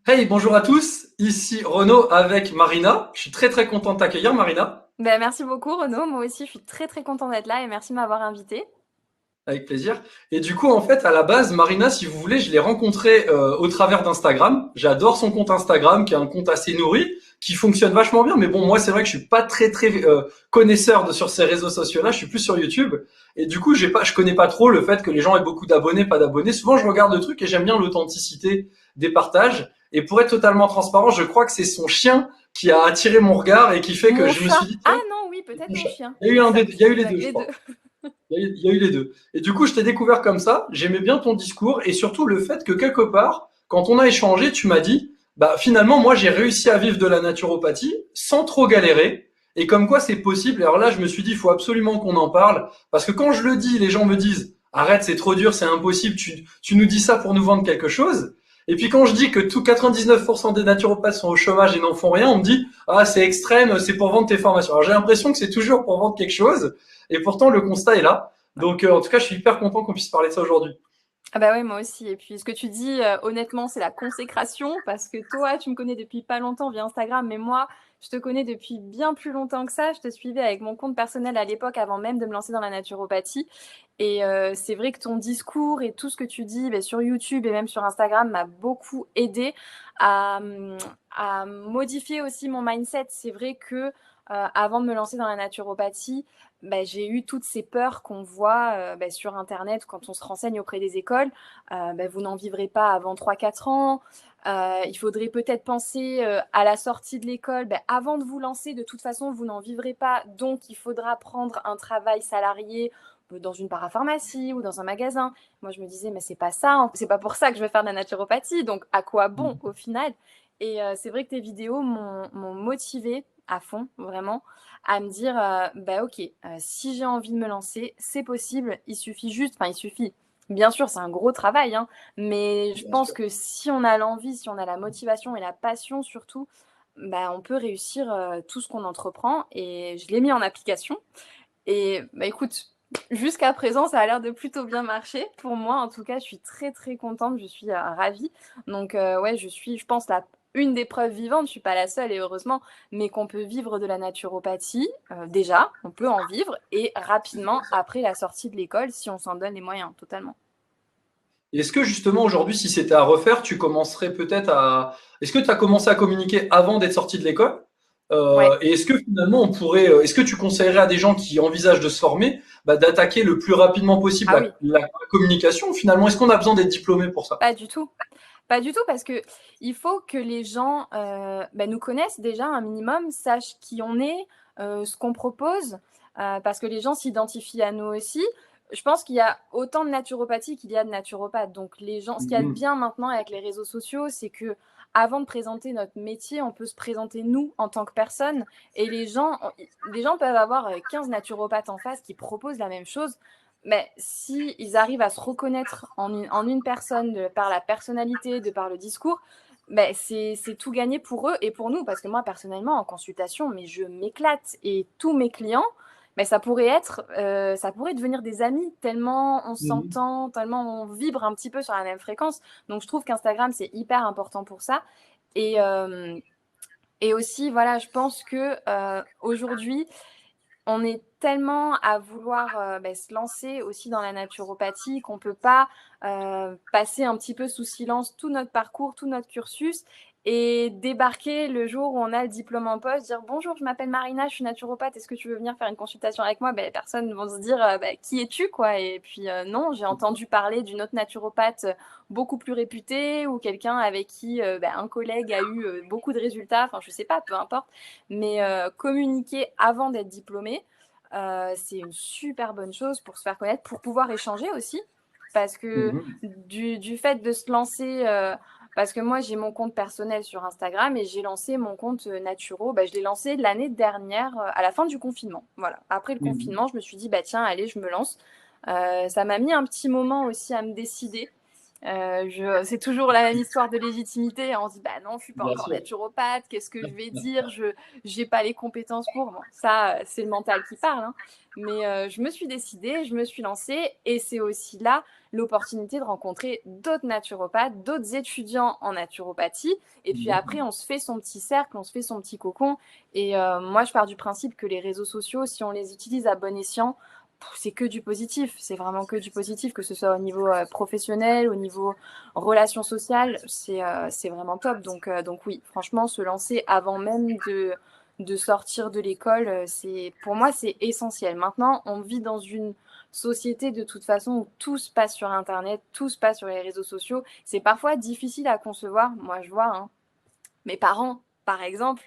Hey, bonjour à tous, ici Renaud avec Marina. Je suis très très content de t'accueillir, Marina, Ben, merci beaucoup Renaud, moi aussi je suis très très contente d'être là et merci de m'avoir invitée. avec plaisir. Et du coup, en fait, à la base, Marina, si vous voulez, je l'ai rencontrée au travers d'Instagram. J'adore son compte Instagram, qui est un compte assez nourri, qui fonctionne vachement bien. Mais bon, moi, c'est vrai que je suis pas très très connaisseur sur ces réseaux sociaux-là. Je suis plus sur YouTube. Et du coup, je connais pas trop le fait que les gens aient beaucoup d'abonnés, pas d'abonnés. Souvent, je regarde le truc et j'aime bien l'authenticité des partages. Et pour être totalement transparent, je crois que c'est son chien qui a attiré mon regard et qui fait que Mon je me suis chat. dit, Ah tiens, non, oui, peut-être mon mon chat. chien. Il y a eu il y a eu les deux, Exact, je les deux. crois. Il y a eu les deux. Et du coup, je t'ai découvert comme ça. J'aimais bien ton discours et surtout le fait que quelque part, quand on a échangé, tu m'as dit, bah finalement, moi, j'ai réussi à vivre de la naturopathie sans trop galérer. Et comme quoi, c'est possible. Alors là, je me suis dit, il faut absolument qu'on en parle parce que quand je le dis, les gens me disent, arrête, c'est trop dur, c'est impossible. Tu nous dis ça pour nous vendre quelque chose. Et puis quand je dis que tout 99% des naturopathes sont au chômage et n'en font rien, on me dit, ah, c'est extrême, c'est pour vendre tes formations. Alors j'ai l'impression que c'est toujours pour vendre quelque chose. Et pourtant, le constat est là. Donc, en tout cas, je suis hyper content qu'on puisse parler de ça aujourd'hui. Ah bah ouais, moi aussi. Et puis ce que tu dis, honnêtement, c'est la consécration, parce que toi, tu me connais depuis pas longtemps via Instagram, mais moi, je te connais depuis bien plus longtemps que ça. Je te suivais avec mon compte personnel à l'époque, avant même de me lancer dans la naturopathie. Et c'est vrai que ton discours et tout ce que tu dis bah, sur YouTube et même sur Instagram m'a beaucoup aidé à, à modifier aussi mon mindset. C'est vrai que avant de me lancer dans la naturopathie, bah, j'ai eu toutes ces peurs qu'on voit bah, sur Internet quand on se renseigne auprès des écoles. Bah, vous n'en vivrez pas avant 3 4 ans. Il faudrait peut-être penser à la sortie de l'école. Bah, avant de vous lancer, de toute façon, vous n'en vivrez pas. Donc, il faudra prendre un travail salarié dans une parapharmacie ou dans un magasin. Moi, je me disais, mais c'est pas ça, hein. C'est pas pour ça que je vais faire de la naturopathie. Donc, à quoi bon au final? Et c'est vrai que tes vidéos m'ont motivée à fond, vraiment, à me dire, bah ok, si j'ai envie de me lancer, c'est possible, il suffit juste, enfin il suffit, bien sûr c'est un gros travail, hein, mais je Bien pense sûr. que si on a l'envie, si on a la motivation et la passion surtout, bah, on peut réussir tout ce qu'on entreprend et je l'ai mis en application. Et bah écoute, jusqu'à présent, ça a l'air de plutôt bien marcher. Pour moi, en tout cas, je suis très très contente, je suis ravie. Donc ouais, je suis, je pense, une des preuves vivantes, je suis pas la seule et heureusement, mais qu'on peut vivre de la naturopathie, déjà, on peut en vivre, et rapidement après la sortie de l'école, si on s'en donne les moyens, totalement. Est-ce que justement aujourd'hui, si c'était à refaire, tu commencerais peut-être à... Est-ce que tu as commencé à communiquer avant d'être sorti de l'école? Ouais, Et est-ce que finalement on pourrait... Est-ce que tu conseillerais à des gens qui envisagent de se former bah, d'attaquer le plus rapidement possible ah oui, la communication? Finalement, est-ce qu'on a besoin d'être diplômé pour ça? pas du tout. Pas du tout, parce que il faut que les gens bah, nous connaissent déjà un minimum, sachent qui on est, ce qu'on propose, parce que les gens s'identifient à nous aussi. Je pense qu'il y a autant de naturopathie qu'il y a de naturopathes. Donc les gens, ce qu'il y a de Mhm. bien maintenant avec les réseaux sociaux, c'est que avant de présenter notre métier, on peut se présenter nous en tant que personne. Et les gens peuvent avoir 15 naturopathes en face qui proposent la même chose. Mais si ils arrivent à se reconnaître en une personne, par la personnalité, de par le discours, ben c'est tout gagné pour eux et pour nous. Parce que moi, personnellement, en consultation, mais je m'éclate. Et tous mes clients, ben ça pourrait devenir des amis, tellement on Mhm. s'entend, tellement on vibre un petit peu sur la même fréquence. Donc, je trouve qu'Instagram, c'est hyper important pour ça. Et, euh, et aussi, voilà, je pense que aujourd'hui, on est tellement à vouloir bah, se lancer aussi dans la naturopathie qu'on ne peut pas passer un petit peu sous silence tout notre parcours, tout notre cursus et débarquer le jour où on a le diplôme en poste, dire bonjour, je m'appelle Marina, je suis naturopathe, est-ce que tu veux venir faire une consultation avec moi? Ben, les personnes vont se dire bah, qui es-tu quoi? Et puis non, j'ai entendu parler d'une autre naturopathe beaucoup plus réputée ou quelqu'un avec qui bah, un collègue a eu beaucoup de résultats, enfin je sais pas, peu importe, mais communiquer avant d'être diplômé, c'est une super bonne chose pour se faire connaître, pour pouvoir échanger aussi. Parce que Mhm. du fait de se lancer, parce que moi j'ai mon compte personnel sur Instagram et j'ai lancé mon compte Naturo, bah, je l'ai lancé l'année dernière à la fin du confinement. Voilà. Après le Mhm. confinement, je me suis dit, bah tiens, allez, je me lance. Ça m'a mis un petit moment aussi à me décider. C'est toujours la même histoire de légitimité. On se dit, bah non, je suis pas Bien encore sûr. naturopathe, qu'est-ce que je vais dire? Je J'ai pas les compétences pour. Bon, ça, c'est le mental qui parle, hein. Mais je me suis décidée, je me suis lancée, et c'est aussi là l'opportunité de rencontrer d'autres naturopathes, d'autres étudiants en naturopathie. Et puis après, on se fait son petit cercle, on se fait son petit cocon. Et moi, je pars du principe que les réseaux sociaux, si on les utilise à bon escient, c'est que du positif, c'est vraiment que du positif, que ce soit au niveau professionnel, au niveau relations sociales, c'est vraiment top. Donc oui, franchement, se lancer avant même de sortir de l'école, pour moi, c'est essentiel. Maintenant, on vit dans une société de toute façon où tout se passe sur Internet, tout se passe sur les réseaux sociaux. C'est parfois difficile à concevoir. Moi, je vois, hein, mes parents, par exemple,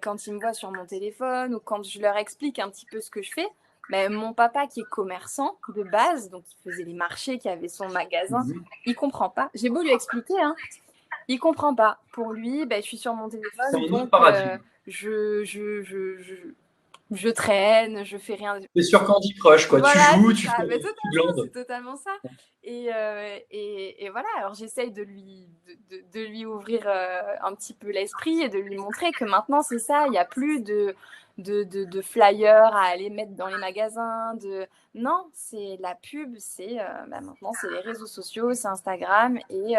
quand ils me voient sur mon téléphone ou quand je leur explique un petit peu ce que je fais, ben, mon papa qui est commerçant de base, donc il faisait les marchés, qui avait son magasin, il comprend pas. J'ai beau lui expliquer, hein, il comprend pas. Pour lui, ben, je suis sur mon C'est téléphone, un autre donc paradigme. je, je, je, je, je traîne, je fais rien. C'est sur Candy Crush, quoi. Tu Voilà, joues, c'est ça. Mais tu totalement, glandes. c'est totalement ça. Et voilà, alors j'essaye de lui ouvrir un petit peu l'esprit et de lui montrer que maintenant c'est ça, il n'y a plus de flyers à aller mettre dans les magasins. Non, c'est la pub, maintenant c'est les réseaux sociaux, c'est Instagram, et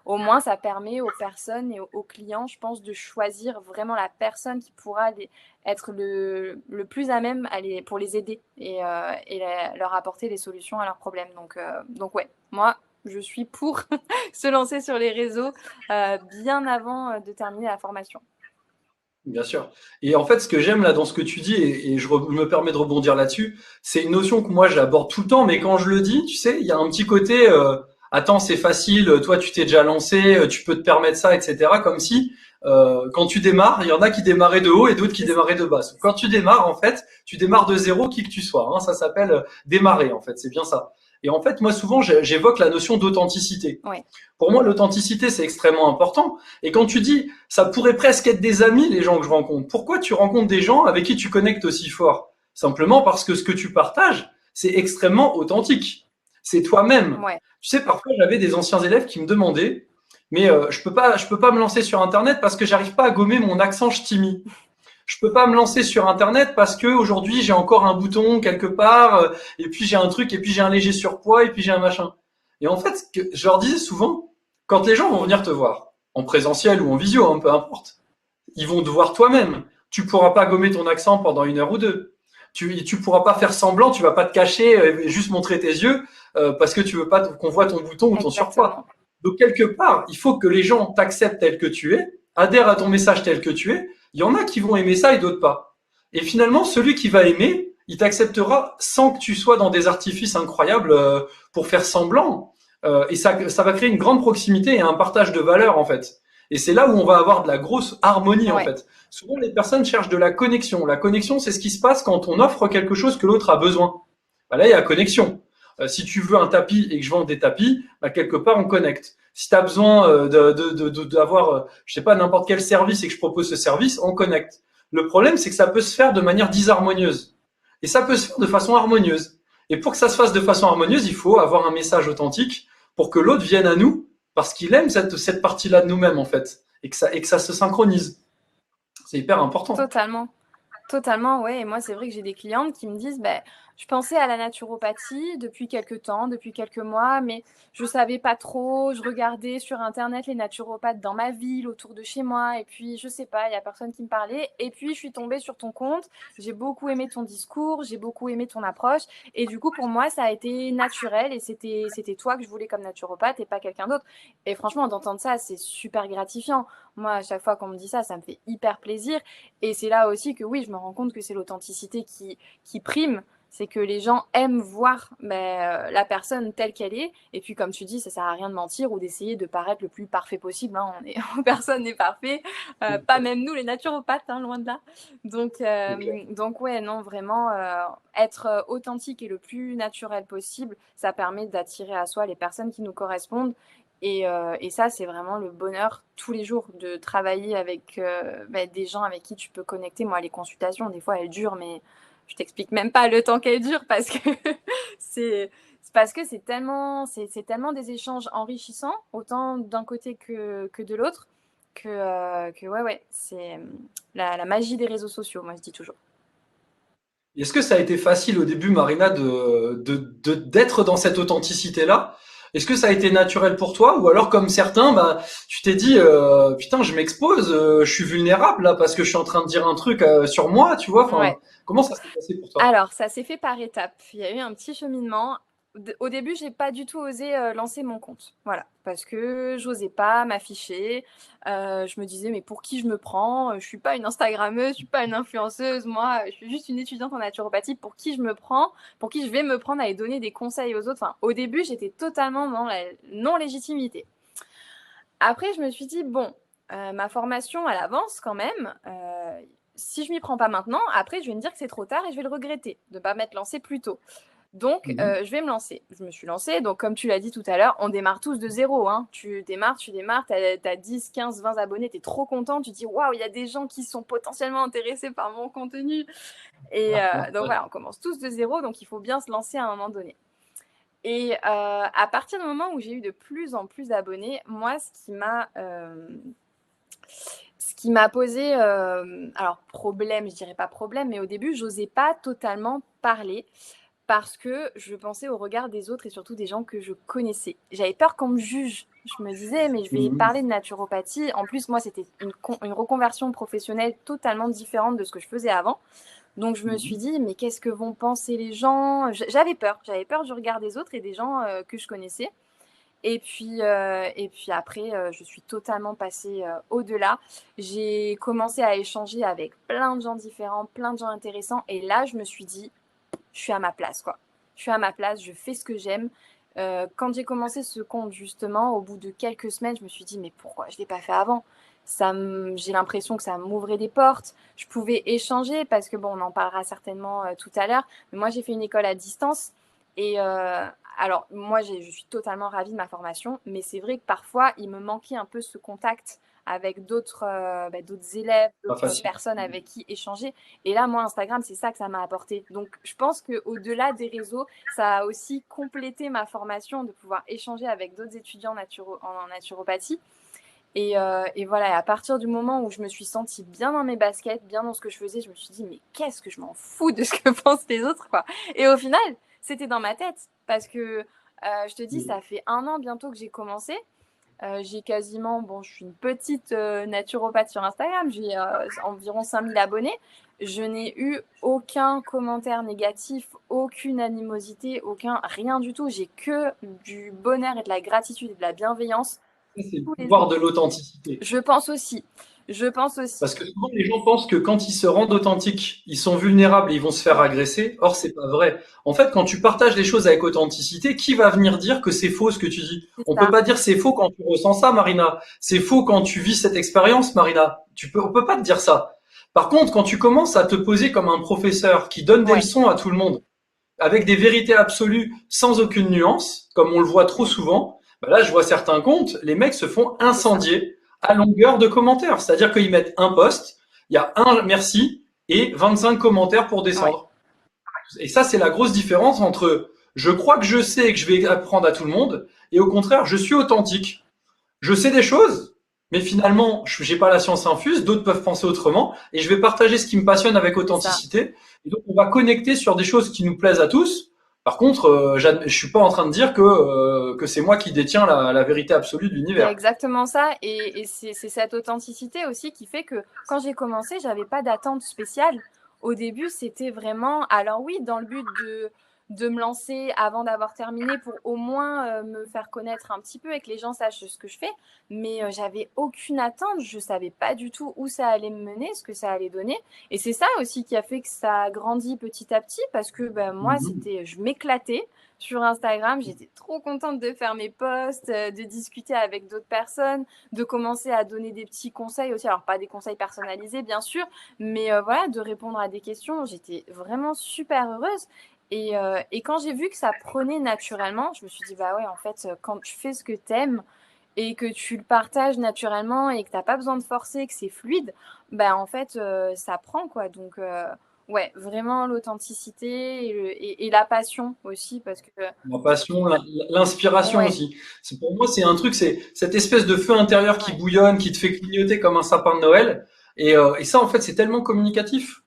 au moins ça permet aux personnes et aux clients, je pense, de choisir vraiment la personne qui pourra être le plus à même pour les aider et leur apporter les solutions à leurs problèmes. Donc ouais, moi, je suis pour se lancer sur les réseaux bien avant de terminer la formation. Bien sûr. Et en fait, ce que j'aime là dans ce que tu dis, et me permets de rebondir là-dessus, c'est une notion que moi j'aborde tout le temps, mais quand je le dis, tu sais, il y a un petit côté, attends, c'est facile, toi tu t'es déjà lancé, tu peux te permettre ça, etc. Comme si, quand tu démarres, il y en a qui démarraient de haut et d'autres qui C'est ça. démarraient de bas. Quand tu démarres, en fait, tu démarres de zéro, qui que tu sois. Hein, ça s'appelle démarrer, en fait, c'est bien ça. Et en fait, moi souvent, j'évoque la notion d'authenticité. Ouais. Pour moi, l'authenticité, c'est extrêmement important. Et quand tu dis, ça pourrait presque être des amis, les gens que je rencontre, pourquoi tu rencontres des gens avec qui tu connectes aussi fort? Simplement parce que ce que tu partages, c'est extrêmement authentique. C'est toi-même. Ouais. Tu sais, parfois, j'avais des anciens élèves qui me demandaient, mais je peux pas me lancer sur Internet parce que j'arrive pas à gommer mon accent ch'timi. Je peux pas me lancer sur Internet parce que aujourd'hui j'ai encore un bouton quelque part, et puis j'ai un truc, et puis j'ai un léger surpoids, et puis j'ai un machin. Et en fait, je leur disais souvent, quand les gens vont venir te voir, en présentiel ou en visio, hein, peu importe, ils vont te voir toi-même. Tu pourras pas gommer ton accent pendant une heure ou deux. Tu pourras pas faire semblant, tu vas pas te cacher et juste montrer tes yeux parce que tu veux pas qu'on voit ton bouton ou ton surpoids. Exactement. Donc quelque part, il faut que les gens t'acceptent tel que tu es, adhèrent à ton message tel que tu es. Il y en a qui vont aimer ça et d'autres pas. Et finalement, celui qui va aimer, il t'acceptera sans que tu sois dans des artifices incroyables pour faire semblant. Et ça va créer une grande proximité et un partage de valeurs en fait. Et c'est là où on va avoir de la grosse harmonie en Ouais. fait. Souvent, les personnes cherchent de la connexion. La connexion, c'est ce qui se passe quand on offre quelque chose que l'autre a besoin. Bah là, il y a connexion. Si tu veux un tapis et que je vends des tapis, bah quelque part, on connecte. Si tu as besoin d'avoir, je sais pas, n'importe quel service et que je propose ce service, on connecte. Le problème, c'est que ça peut se faire de manière disharmonieuse. Et ça peut se faire de façon harmonieuse. Et pour que ça se fasse de façon harmonieuse, il faut avoir un message authentique pour que l'autre vienne à nous parce qu'il aime cette partie-là de nous-mêmes, en fait. Et que ça se synchronise. C'est hyper important. Totalement. Totalement, ouais. Et moi, c'est vrai que j'ai des clientes qui me disent, ben, je pensais à la naturopathie depuis quelques temps, depuis quelques mois, mais je savais pas trop. Je regardais sur Internet les naturopathes dans ma ville, autour de chez moi, et puis je sais pas, il y a personne qui me parlait. Et puis je suis tombée sur ton compte. J'ai beaucoup aimé ton discours, j'ai beaucoup aimé ton approche, et du coup pour moi ça a été naturel et c'était toi que je voulais comme naturopathe et pas quelqu'un d'autre. Et franchement, d'entendre ça, c'est super gratifiant. Moi, à chaque fois qu'on me dit ça, ça me fait hyper plaisir. Et c'est là aussi que oui, je me rends compte que c'est l'authenticité qui prime. C'est que les gens aiment voir la personne telle qu'elle est. Et puis, comme tu dis, ça sert à rien de mentir ou d'essayer de paraître le plus parfait possible. Hein. Personne n'est parfait. Pas même nous, les naturopathes, hein, loin de là. Donc ouais, non, vraiment, être authentique et le plus naturel possible, ça permet d'attirer à soi les personnes qui nous correspondent. Et ça, c'est vraiment le bonheur tous les jours de travailler avec des gens avec qui tu peux connecter. Moi, les consultations, des fois, elles durent, mais je t'explique même pas le temps qu'elles durent parce que c'est C'est parce que c'est tellement des échanges enrichissants, autant d'un côté que de l'autre, que ouais, c'est la magie des réseaux sociaux, moi je dis toujours. Est-ce que ça a été facile au début, Marina, d'être dans cette authenticité-là? Est-ce que ça a été naturel pour toi? Ou alors, comme certains, bah, tu t'es dit, putain, je m'expose, je suis vulnérable là parce que je suis en train de dire un truc sur moi, tu vois? Enfin, Ouais. comment ça s'est passé pour toi? Alors, ça s'est fait par étapes. Il y a eu un petit cheminement. Au début, j'ai pas du tout osé lancer mon compte. Voilà, parce que j'osais pas m'afficher. Je me disais, mais pour qui je me prends? Je suis pas une Instagrammeuse, je suis pas une influenceuse. Moi, je suis juste une étudiante en naturopathie. Pour qui je me prends? Pour qui je vais me prendre à aller donner des conseils aux autres? Enfin, au début, j'étais totalement dans la non-légitimité. Après, je me suis dit, bon, ma formation, elle avance quand même. Si je m'y prends pas maintenant, après, je vais me dire que c'est trop tard et je vais le regretter de ne pas m'être lancée plus tôt. Donc, Mhm. je vais me lancer. Je me suis lancée. Donc, comme tu l'as dit tout à l'heure, on démarre tous de zéro. Hein. Tu démarres, tu as 10, 15, 20 abonnés, tu es trop content. Tu te dis, waouh, il y a des gens qui sont potentiellement intéressés par mon contenu. Et donc, voilà, on commence tous de zéro. Donc, il faut bien se lancer à un moment donné. Et à partir du moment où j'ai eu de plus en plus d'abonnés, moi, ce qui m'a posé, alors problème, je dirais pas problème, mais au début, j'osais pas totalement parler parce que je pensais au regard des autres et surtout des gens que je connaissais. J'avais peur qu'on me juge. Je me disais, mais je vais Mhm. parler de naturopathie. En plus, moi, c'était une reconversion professionnelle totalement différente de ce que je faisais avant. Donc, je me suis Mhm. dit, mais qu'est-ce que vont penser les gens? J'avais peur du regard des autres et des gens que je connaissais. Et puis après, je suis totalement passée au-delà. J'ai commencé à échanger avec plein de gens différents, plein de gens intéressants. Et là, je me suis dit, je suis à ma place, quoi. Je suis à ma place, je fais ce que j'aime. Quand j'ai commencé ce compte, justement, au bout de quelques semaines, je me suis dit, mais pourquoi je ne l'ai pas fait avant? J'ai l'impression que ça m'ouvrait des portes. Je pouvais échanger parce que, bon, on en parlera certainement tout à l'heure. Mais moi, j'ai fait une école à distance. Et alors, moi, je suis totalement ravie de ma formation. Mais c'est vrai que parfois, il me manquait un peu ce contact avec d'autres élèves, Pas d'autres facile. personnes avec qui échanger. Et là, moi, Instagram, c'est ça que ça m'a apporté. Donc, je pense qu'au-delà des réseaux, ça a aussi complété ma formation de pouvoir échanger avec d'autres étudiants en naturopathie. Et voilà, et à partir du moment où je me suis sentie bien dans mes baskets, bien dans ce que je faisais, je me suis dit, mais qu'est-ce que je m'en fous de ce que pensent les autres, quoi. Et au final, c'était dans ma tête. Parce que, je te dis, ça fait 1 an bientôt que j'ai commencé. J'ai quasiment, bon, je suis une petite naturopathe sur Instagram, j'ai environ 5000 abonnés. Je n'ai eu aucun commentaire négatif, aucune animosité, rien du tout. J'ai que du bonheur et de la gratitude et de la bienveillance C'est le tous les pouvoir jours. de l'authenticité. Je pense aussi. Je pense aussi. Parce que souvent, les gens pensent que quand ils se rendent authentiques, ils sont vulnérables et ils vont se faire Ouais, agresser. Or, c'est pas vrai. En fait, quand tu partages les choses avec authenticité, qui va venir dire que c'est faux ce que tu dis? c'est On peut ça. pas dire c'est faux quand tu ressens ça, Marina. C'est faux quand tu vis cette expérience, Marina. On peut pas te dire ça. Par contre, quand tu commences à te poser comme un professeur qui donne des Ouais, leçons à tout le monde, avec des vérités absolues, sans aucune nuance, comme on le voit trop souvent, bah là, je vois certains comptes, les mecs se font c'est ça. incendier à longueur de commentaires. C'est-à-dire qu'ils mettent un post, il y a un merci et 25 commentaires pour Ouais, descendre. Et ça, c'est la grosse différence entre je crois que je sais et que je vais apprendre à tout le monde, et au contraire, je suis authentique. Je sais des choses, mais finalement, je n'ai pas la science infuse, d'autres peuvent penser autrement, et je vais partager ce qui me passionne avec c'est ça. authenticité. Et donc, on va connecter sur des choses qui nous plaisent à tous. Par contre, je suis pas en train de dire que c'est moi qui détiens la vérité absolue de C'est l'univers. exactement ça. Et c'est cette authenticité aussi qui fait que quand j'ai commencé, j'avais pas d'attente spéciale. Au début, c'était vraiment, alors oui, dans le but de me lancer avant d'avoir terminé pour au moins me faire connaître un petit peu et que les gens sachent ce que je fais. Mais j'avais aucune attente. Je savais pas du tout où ça allait me mener, ce que ça allait donner. Et c'est ça aussi qui a fait que ça a grandi petit à petit parce que ben, moi, Mhm. je m'éclatais sur Instagram. J'étais trop contente de faire mes posts, de discuter avec d'autres personnes, de commencer à donner des petits conseils aussi. Alors, pas des conseils personnalisés, bien sûr, mais voilà, de répondre à des questions. J'étais vraiment super heureuse. Et quand j'ai vu que ça prenait naturellement, je me suis dit, bah ouais, en fait, quand tu fais ce que t'aimes et que tu le partages naturellement et que t'as pas besoin de forcer, que c'est fluide, bah en fait, ça prend, quoi. Donc, Ouais, vraiment l'authenticité et la passion aussi, parce que La passion, l'inspiration ouais, aussi. Pour moi, c'est un truc, c'est cette espèce de feu intérieur qui ouais, bouillonne, qui te fait clignoter comme un sapin de Noël. Et ça, en fait, c'est tellement communicatif.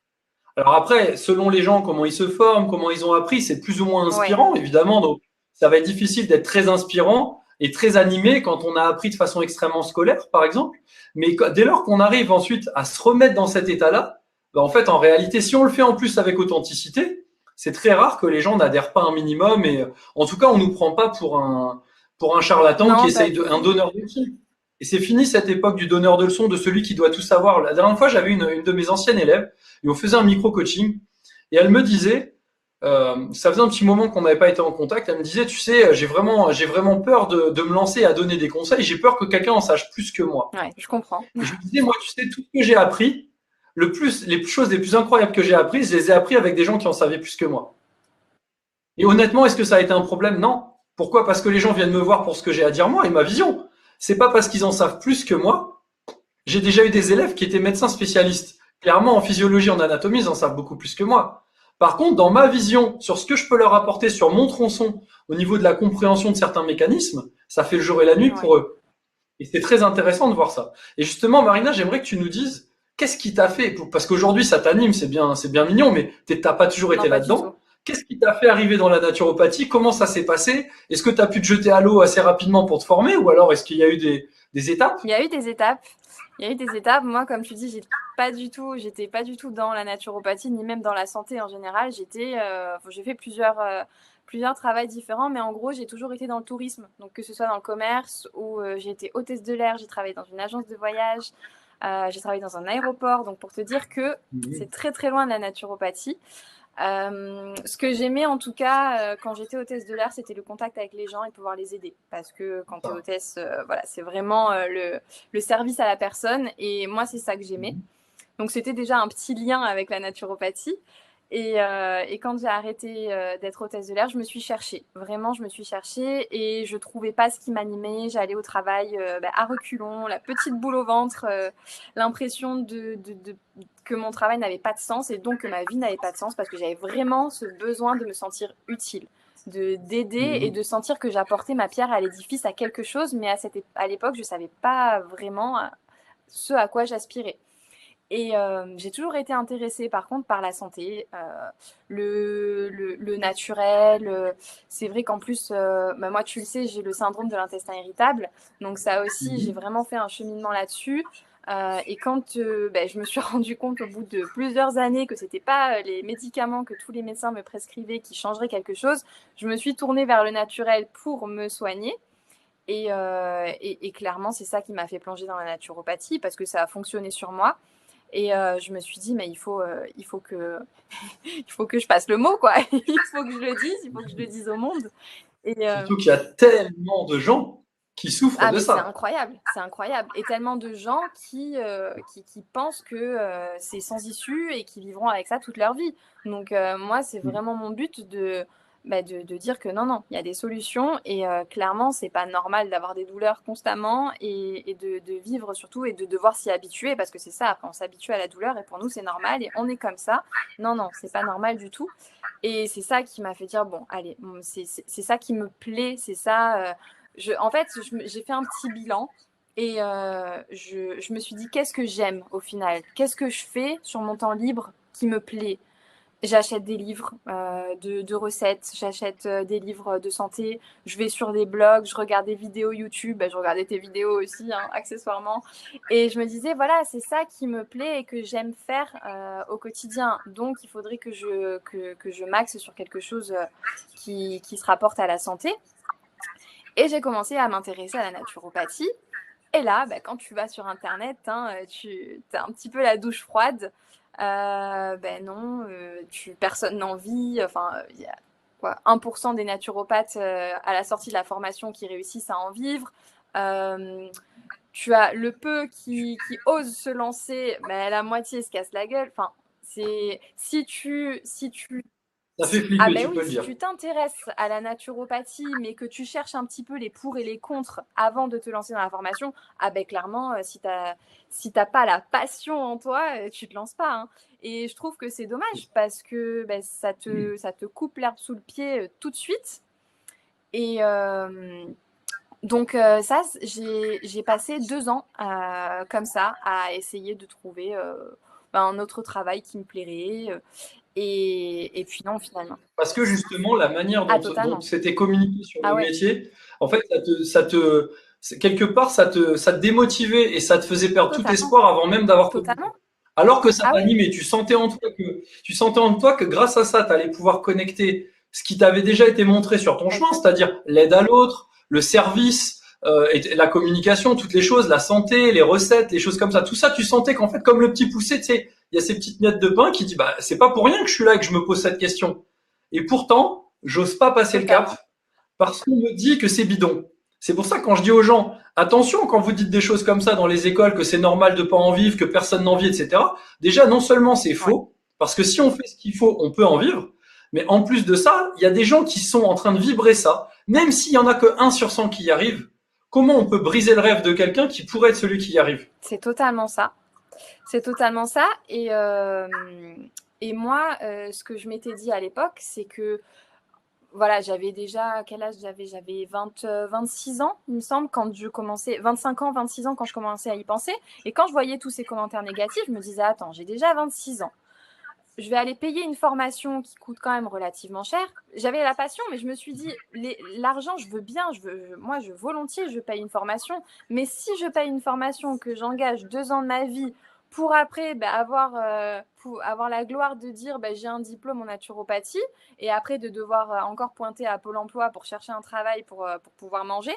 Alors après, selon les gens, comment ils se forment, comment ils ont appris, c'est plus ou moins ouais. inspirant, évidemment. Donc, ça va être difficile d'être très inspirant et très animé quand on a appris de façon extrêmement scolaire, par exemple. Mais dès lors qu'on arrive ensuite à se remettre dans cet état-là, ben en fait, en réalité, si on le fait en plus avec authenticité, c'est très rare que les gens n'adhèrent pas un minimum. Et en tout cas, on nous prend pas pour un charlatan qui Non, pas essaye du un tout. donneur de leçons. Et c'est fini cette époque du donneur de leçons, de celui qui doit tout savoir. La dernière fois, j'avais une de mes anciennes élèves et on faisait un micro-coaching. Et elle me disait, ça faisait un petit moment qu'on n'avait pas été en contact, elle me disait, tu sais, j'ai vraiment peur de me lancer à donner des conseils, j'ai peur que quelqu'un en sache plus que moi. Ouais, je comprends. Et je me disais, moi, tu sais, tout ce que j'ai appris, les choses les plus incroyables que j'ai apprises, je les ai appris avec des gens qui en savaient plus que moi. Et honnêtement, est-ce que ça a été un problème? Non. Pourquoi? Parce que les gens viennent me voir pour ce que j'ai à dire moi et ma vision. C'est pas parce qu'ils en savent plus que moi. J'ai déjà eu des élèves qui étaient médecins spécialistes. Clairement, en physiologie, en anatomie, ils en savent beaucoup plus que moi. Par contre, dans ma vision, sur ce que je peux leur apporter sur mon tronçon, au niveau de la compréhension de certains mécanismes, ça fait le jour et la nuit Ouais. pour eux. Et c'est très intéressant de voir ça. Et justement, Marina, j'aimerais que tu nous dises, qu'est-ce qui t'a fait, parce qu'aujourd'hui, ça t'anime, c'est bien mignon, mais t'as pas toujours Non, été pas du tout. là-dedans. Qu'est-ce qui t'a fait arriver dans la naturopathie? Comment ça s'est passé? Est-ce que tu as pu te jeter à l'eau assez rapidement pour te former, ou alors est-ce qu'il y a eu des étapes? Il y a eu des étapes. Il y a eu des étapes. Moi, comme tu dis, j'étais pas du tout dans la naturopathie, ni même dans la santé en général. J'ai fait plusieurs travails différents, mais en gros, j'ai toujours été dans le tourisme. Donc, que ce soit dans le commerce ou j'ai été hôtesse de l'air, j'ai travaillé dans une agence de voyage, j'ai travaillé dans un aéroport. Donc, pour te dire que c'est très, très loin de la naturopathie. Ce que j'aimais en tout cas quand j'étais hôtesse de l'air, c'était le contact avec les gens et pouvoir les aider. Parce que quand tu es hôtesse, voilà, c'est vraiment le service à la personne. Et moi, c'est ça que j'aimais. Donc c'était déjà un petit lien avec la naturopathie. Et quand j'ai arrêté d'être hôtesse de l'air, je me suis cherchée. Vraiment, je me suis cherchée et je trouvais pas ce qui m'animait. J'allais au travail à reculons, la petite boule au ventre, l'impression que mon travail n'avait pas de sens et donc que ma vie n'avait pas de sens parce que j'avais vraiment ce besoin de me sentir utile, d'aider et de sentir que j'apportais ma pierre à l'édifice, à quelque chose. Mais à l'époque, je savais pas vraiment ce à quoi j'aspirais. Et j'ai toujours été intéressée par contre par la santé, le naturel. C'est vrai qu'en plus, bah, moi tu le sais, j'ai le syndrome de l'intestin irritable. Donc ça aussi, j'ai vraiment fait un cheminement là-dessus. Et quand bah, je me suis rendu compte au bout de plusieurs années que c'était pas les médicaments que tous les médecins me prescrivaient qui changeraient quelque chose, je me suis tournée vers le naturel pour me soigner. Et clairement, c'est ça qui m'a fait plonger dans la naturopathie parce que ça a fonctionné sur moi. Et je me suis dit, mais il faut que, il faut que je passe le mot, quoi. Il faut que je le dise, il faut que je le dise au monde. Et Surtout qu'il y a tellement de gens qui souffrent ah, de mais c'est ça. incroyable, c'est incroyable. Et tellement de gens qui pensent que c'est sans issue et qui vivront avec ça toute leur vie. Donc, moi, c'est vraiment mon but de dire que non, non, il y a des solutions et clairement, c'est pas normal d'avoir des douleurs constamment et de vivre surtout et de devoir s'y habituer parce que c'est ça, après, on s'habitue à la douleur et pour nous, c'est normal et on est comme ça. Non, non, c'est pas normal du tout. Et c'est ça qui m'a fait dire, bon, allez, c'est ça qui me plaît, c'est ça. En fait, j'ai fait un petit bilan et je me suis dit, qu'est-ce que j'aime au final? Qu'est-ce que je fais sur mon temps libre qui me plaît? J'achète des livres de recettes, j'achète des livres de santé, je vais sur des blogs, je regarde des vidéos YouTube, ben, je regardais tes vidéos aussi, hein, accessoirement. Et je me disais, voilà, c'est ça qui me plaît et que j'aime faire au quotidien. Donc, il faudrait que je m'axe sur quelque chose qui se rapporte à la santé. Et j'ai commencé à m'intéresser à la naturopathie. Et là, bah, quand tu vas sur Internet, hein, tu as un petit peu la douche froide. Ben non, personne n'en vit. Enfin, il y a quoi, 1% des naturopathes à la sortie de la formation qui réussissent à en vivre. Tu as le peu qui osent se lancer, mais la moitié se casse la gueule. Enfin, c'est si tu Ça fait Ah flipper, ben tu peux oui, le si dire. tu t'intéresses à la naturopathie, mais que tu cherches un petit peu les pour et les contre avant de te lancer dans la formation, ah ben clairement, si t'as pas la passion en toi, tu te lances pas, hein. Et je trouve que c'est dommage parce que ben, ça te coupe l'herbe sous le pied tout de suite. Et donc ça, j'ai passé 2 ans comme ça à essayer de trouver un autre travail qui me plairait. Et puis non, finalement. Parce que justement, la manière Ah, dont totalement. c'était communiqué sur Ah le ouais, métier, en fait, quelque part, ça te démotivait et ça te faisait perdre tout totalement, espoir avant même d'avoir commencé. totalement. Alors que ça Ah oui, t'animait, tu sentais en toi que grâce à ça, tu allais pouvoir connecter ce qui t'avait déjà été montré sur ton chemin, exact, c'est-à-dire l'aide à l'autre, le service, et la communication, toutes les choses, la santé, les recettes, les choses comme ça. Tout ça, tu sentais qu'en fait, comme le petit poussé, tu sais, il y a ces petites miettes de pain qui dit, bah, c'est pas pour rien que je suis là et que je me pose cette question. Et pourtant, j'ose pas passer le cap totalement. parce qu'on me dit que c'est bidon. C'est pour ça que quand je dis aux gens, attention quand vous dites des choses comme ça dans les écoles, que c'est normal de pas en vivre, que personne n'en vit, etc. Déjà, non seulement c'est Ouais, faux, parce que si on fait ce qu'il faut, on peut en vivre, mais en plus de ça, il y a des gens qui sont en train de vibrer ça, même s'il y en a que 1 sur 100 qui y arrive. Comment on peut briser le rêve de quelqu'un qui pourrait être celui qui y arrive? c'est totalement ça. C'est totalement ça. Et moi, ce que je m'étais dit à l'époque, c'est que voilà, j'avais déjà, quel âge j'avais? J'avais 26 ans, il me semble, quand je commençais, 25 ans, 26 ans quand je commençais à y penser. Et quand je voyais tous ces commentaires négatifs, je me disais, attends, j'ai déjà 26 ans. Je vais aller payer une formation qui coûte quand même relativement cher. J'avais la passion, mais je me suis dit, l'argent, je veux bien, moi, volontiers, je paye une formation. Mais si je paye une formation que j'engage 2 ans de ma vie pour après pour avoir la gloire de dire j'ai un diplôme en naturopathie et après de devoir encore pointer à Pôle emploi pour chercher un travail pour pouvoir manger,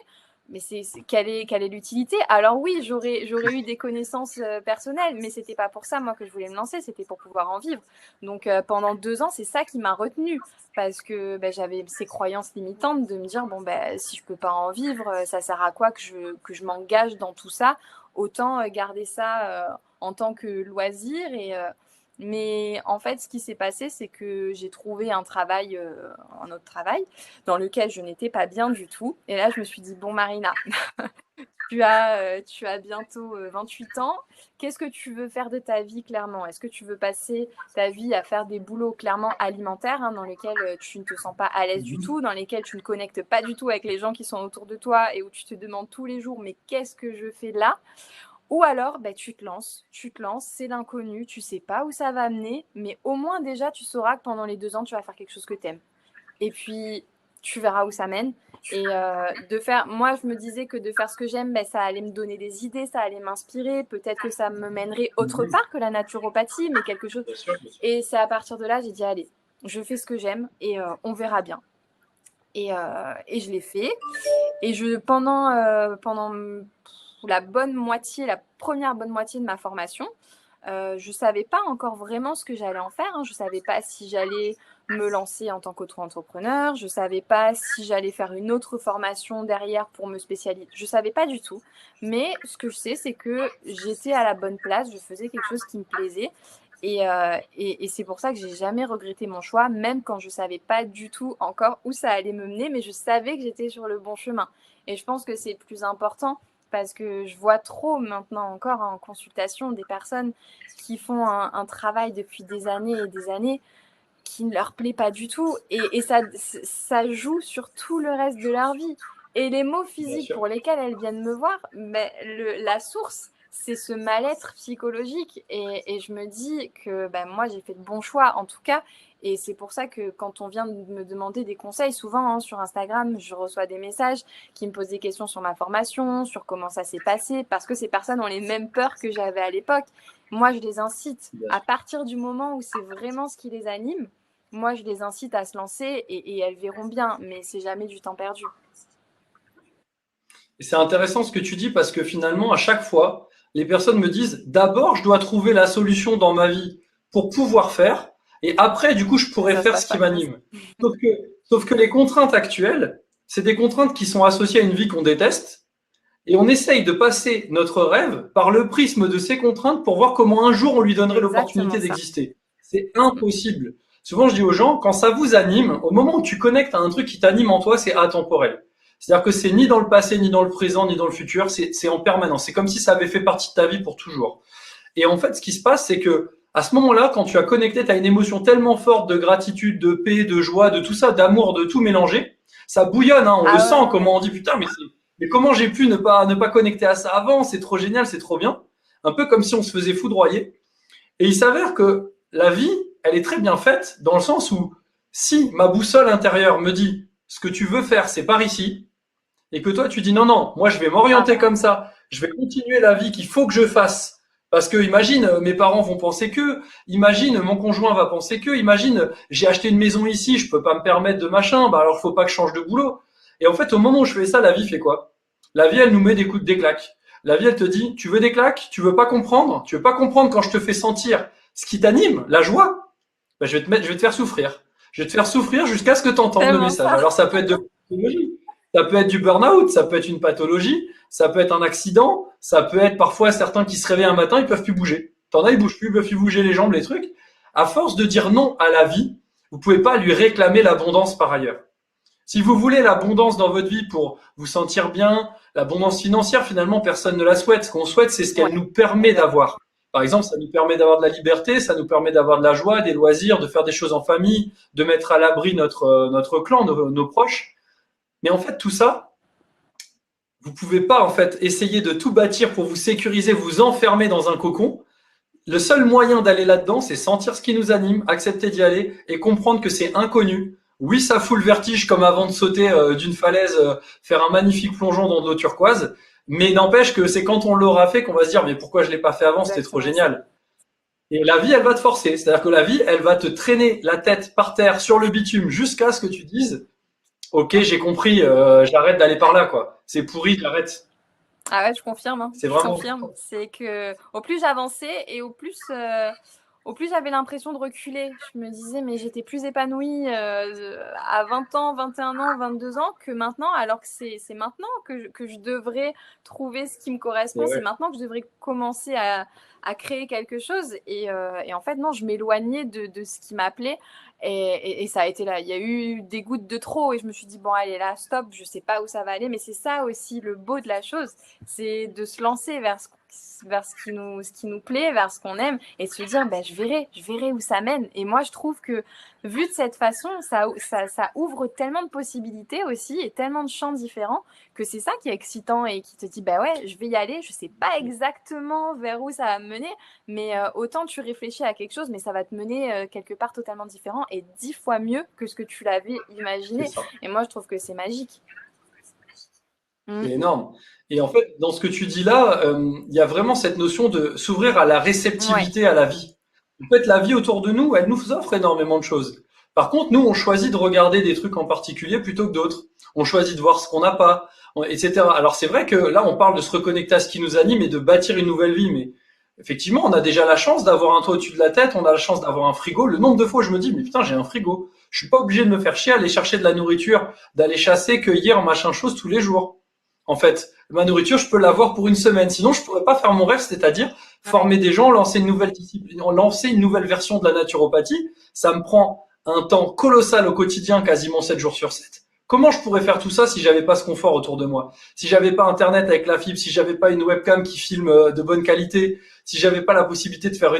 mais quelle est l'utilité? Alors oui, j'aurais eu des connaissances personnelles, mais c'était pas pour ça moi que je voulais me lancer, c'était pour pouvoir en vivre. Donc pendant 2 ans, c'est ça qui m'a retenue parce que j'avais ces croyances limitantes de me dire bon si je peux pas en vivre, ça sert à quoi que je m'engage dans tout ça? Autant garder ça en tant que loisir mais en fait, ce qui s'est passé, c'est que j'ai trouvé un autre travail, dans lequel je n'étais pas bien du tout. Et là, je me suis dit, bon, Marina, tu as bientôt 28 ans. Qu'est-ce que tu veux faire de ta vie clairement? Est-ce que tu veux passer ta vie à faire des boulots clairement alimentaires dans lesquels tu ne te sens pas à l'aise du tout, dans lesquels tu ne connectes pas du tout avec les gens qui sont autour de toi et où tu te demandes tous les jours, mais qu'est-ce que je fais là? Ou alors, tu te lances, c'est l'inconnu, tu sais pas où ça va amener, mais au moins déjà, tu sauras que pendant les 2 ans, tu vas faire quelque chose que tu aimes. Et puis, tu verras où ça mène. Et moi, je me disais que de faire ce que j'aime, ça allait me donner des idées, ça allait m'inspirer. Peut-être que ça me mènerait autre part que la naturopathie, mais quelque chose. Bien sûr, bien sûr. Et c'est à partir de là, j'ai dit, allez, je fais ce que j'aime et on verra bien. Et je l'ai fait. Et pendant la première bonne moitié de ma formation, je ne savais pas encore vraiment ce que j'allais en faire. Je ne savais pas si j'allais me lancer en tant qu'auto-entrepreneur. Je ne savais pas si j'allais faire une autre formation derrière pour me spécialiser. Je ne savais pas du tout. Mais ce que je sais, c'est que j'étais à la bonne place. Je faisais quelque chose qui me plaisait. Et c'est pour ça que j'ai jamais regretté mon choix, même quand je savais pas du tout encore où ça allait me mener, mais je savais que j'étais sur le bon chemin. Et je pense que c'est le plus important parce que je vois trop maintenant encore en consultation des personnes qui font un travail depuis des années et des années qui ne leur plaît pas du tout et ça joue sur tout le reste de leur vie. Et les mots physiques pour lesquels elles viennent me voir, la source, c'est ce mal-être psychologique. Et je me dis que moi, j'ai fait le bon choix, en tout cas. Et c'est pour ça que quand on vient de me demander des conseils, souvent sur Instagram, je reçois des messages qui me posent des questions sur ma formation, sur comment ça s'est passé, parce que ces personnes ont les mêmes peurs que j'avais à l'époque. Moi, je les incite, à partir du moment où c'est vraiment ce qui les anime, moi, je les incite à se lancer et elles verront bien, mais c'est jamais du temps perdu. Et c'est intéressant ce que tu dis parce que finalement, à chaque fois, les personnes me disent d'abord, je dois trouver la solution dans ma vie pour pouvoir faire, et après, du coup, je pourrais Ça se faire passe ce qui pas comme ça. m'anime. Sauf que, sauf que les contraintes actuelles, c'est des contraintes qui sont associées à une vie qu'on déteste, et on essaye de passer notre rêve par le prisme de ces contraintes pour voir comment un jour on lui donnerait C'est exactement l'opportunité ça. d'exister. C'est impossible. Souvent, je dis aux gens, quand ça vous anime, au moment où tu connectes à un truc qui t'anime en toi, c'est atemporel. C'est-à-dire que c'est ni dans le passé, ni dans le présent, ni dans le futur, c'est en permanence. C'est comme si ça avait fait partie de ta vie pour toujours. Et en fait, ce qui se passe, c'est que à ce moment-là, quand tu as connecté, tu as une émotion tellement forte de gratitude, de paix, de joie, de tout ça, d'amour, de tout mélangé, ça bouillonne, hein, on le sent, comment on dit, putain, mais comment j'ai pu ne pas connecter à ça avant, c'est trop génial, c'est trop bien. Un peu comme si on se faisait foudroyer. Et il s'avère que la vie, elle est très bien faite dans le sens où si ma boussole intérieure me dit ce que tu veux faire, c'est par ici, et que toi tu dis non, non, moi je vais m'orienter comme ça, je vais continuer la vie qu'il faut que je fasse. Parce que imagine, mes parents vont penser que, imagine, mon conjoint va penser que, imagine, j'ai acheté une maison ici, je peux pas me permettre de machin, bah alors faut pas que je change de boulot. Et en fait, au moment où je fais ça, la vie fait quoi? La vie, elle nous met des claques. La vie, elle te dit, tu veux des claques? Tu veux pas comprendre? Tu veux pas comprendre quand je te fais sentir ce qui t'anime, la joie? Bah, je vais te faire souffrir. Je vais te faire souffrir jusqu'à ce que tu entendes le message. ça. Alors ça peut être de pathologie, ça peut être du burn-out, ça peut être une pathologie, ça peut être un accident, ça peut être parfois certains qui se réveillent un matin, ils peuvent plus bouger. T'en as, ils bougent plus, ils peuvent plus bouger les jambes, les trucs. À force de dire non à la vie, vous pouvez pas lui réclamer l'abondance par ailleurs. Si vous voulez l'abondance dans votre vie pour vous sentir bien, l'abondance financière, finalement, personne ne la souhaite. Ce qu'on souhaite, c'est ce qu'elle nous permet d'avoir. Par exemple, ça nous permet d'avoir de la liberté, ça nous permet d'avoir de la joie, des loisirs, de faire des choses en famille, de mettre à l'abri notre clan, nos proches. Mais en fait, tout ça, vous pouvez pas en fait essayer de tout bâtir pour vous sécuriser, vous enfermer dans un cocon. Le seul moyen d'aller là-dedans, c'est sentir ce qui nous anime, accepter d'y aller et comprendre que c'est inconnu. Oui, ça fout le vertige comme avant de sauter d'une falaise, faire un magnifique plongeon dans de l'eau turquoise. Mais n'empêche que c'est quand on l'aura fait qu'on va se dire mais pourquoi je l'ai pas fait avant, c'était trop génial. Et la vie, elle va te forcer. C'est-à-dire que la vie, elle va te traîner la tête par terre sur le bitume jusqu'à ce que tu dises ok, j'ai compris, j'arrête d'aller par là, quoi. C'est pourri, j'arrête. Ah ouais, je confirme. Hein. C'est Je vraiment. confirme. C'est que au plus j'avançais et au plus j'avais l'impression de reculer. Je me disais, mais j'étais plus épanouie à 20 ans, 21 ans, 22 ans que maintenant, alors que c'est maintenant que je devrais trouver ce qui me correspond. C'est maintenant que je devrais commencer à créer quelque chose. Et en fait, non, je m'éloignais de ce qui m'appelait. Et ça a été là. Il y a eu des gouttes de trop et je me suis dit, bon, allez, là, stop, je sais pas où ça va aller. Mais c'est ça aussi le beau de la chose, c'est de se lancer vers ce qui nous plaît, vers ce qu'on aime et se dire, ben, je verrai où ça mène. Et moi, je trouve que vu de cette façon, ça ouvre tellement de possibilités aussi et tellement de champs différents que c'est ça qui est excitant et qui te dit, bah ouais, je vais y aller. Je sais pas exactement vers où ça va me mener, mais autant tu réfléchis à quelque chose, mais ça va te mener quelque part totalement différent et 10 fois mieux que ce que tu l'avais imaginé. Et moi, je trouve que c'est magique. C'est énorme. Et en fait, dans ce que tu dis là, il y a vraiment cette notion de s'ouvrir à la réceptivité à la vie. En fait, la vie autour de nous, elle nous offre énormément de choses. Par contre, nous, on choisit de regarder des trucs en particulier plutôt que d'autres. On choisit de voir ce qu'on n'a pas, etc. Alors, c'est vrai que là, on parle de se reconnecter à ce qui nous anime et de bâtir une nouvelle vie, mais effectivement, on a déjà la chance d'avoir un toit au-dessus de la tête, on a la chance d'avoir un frigo. Le nombre de fois où je me dis, mais putain, j'ai un frigo. Je suis pas obligé de me faire chier à aller chercher de la nourriture, d'aller chasser, cueillir, machin chose tous les jours. En fait, ma nourriture, je peux l'avoir pour une semaine. Sinon, je pourrais pas faire mon rêve, c'est-à-dire former des gens, lancer une nouvelle discipline, lancer une nouvelle version de la naturopathie. Ça me prend un temps colossal au quotidien, quasiment 7 jours sur 7. Comment je pourrais faire tout ça si j'avais pas ce confort autour de moi? Si j'avais pas Internet avec la fibre, si j'avais pas une webcam qui filme de bonne qualité, si j'avais pas la possibilité de faire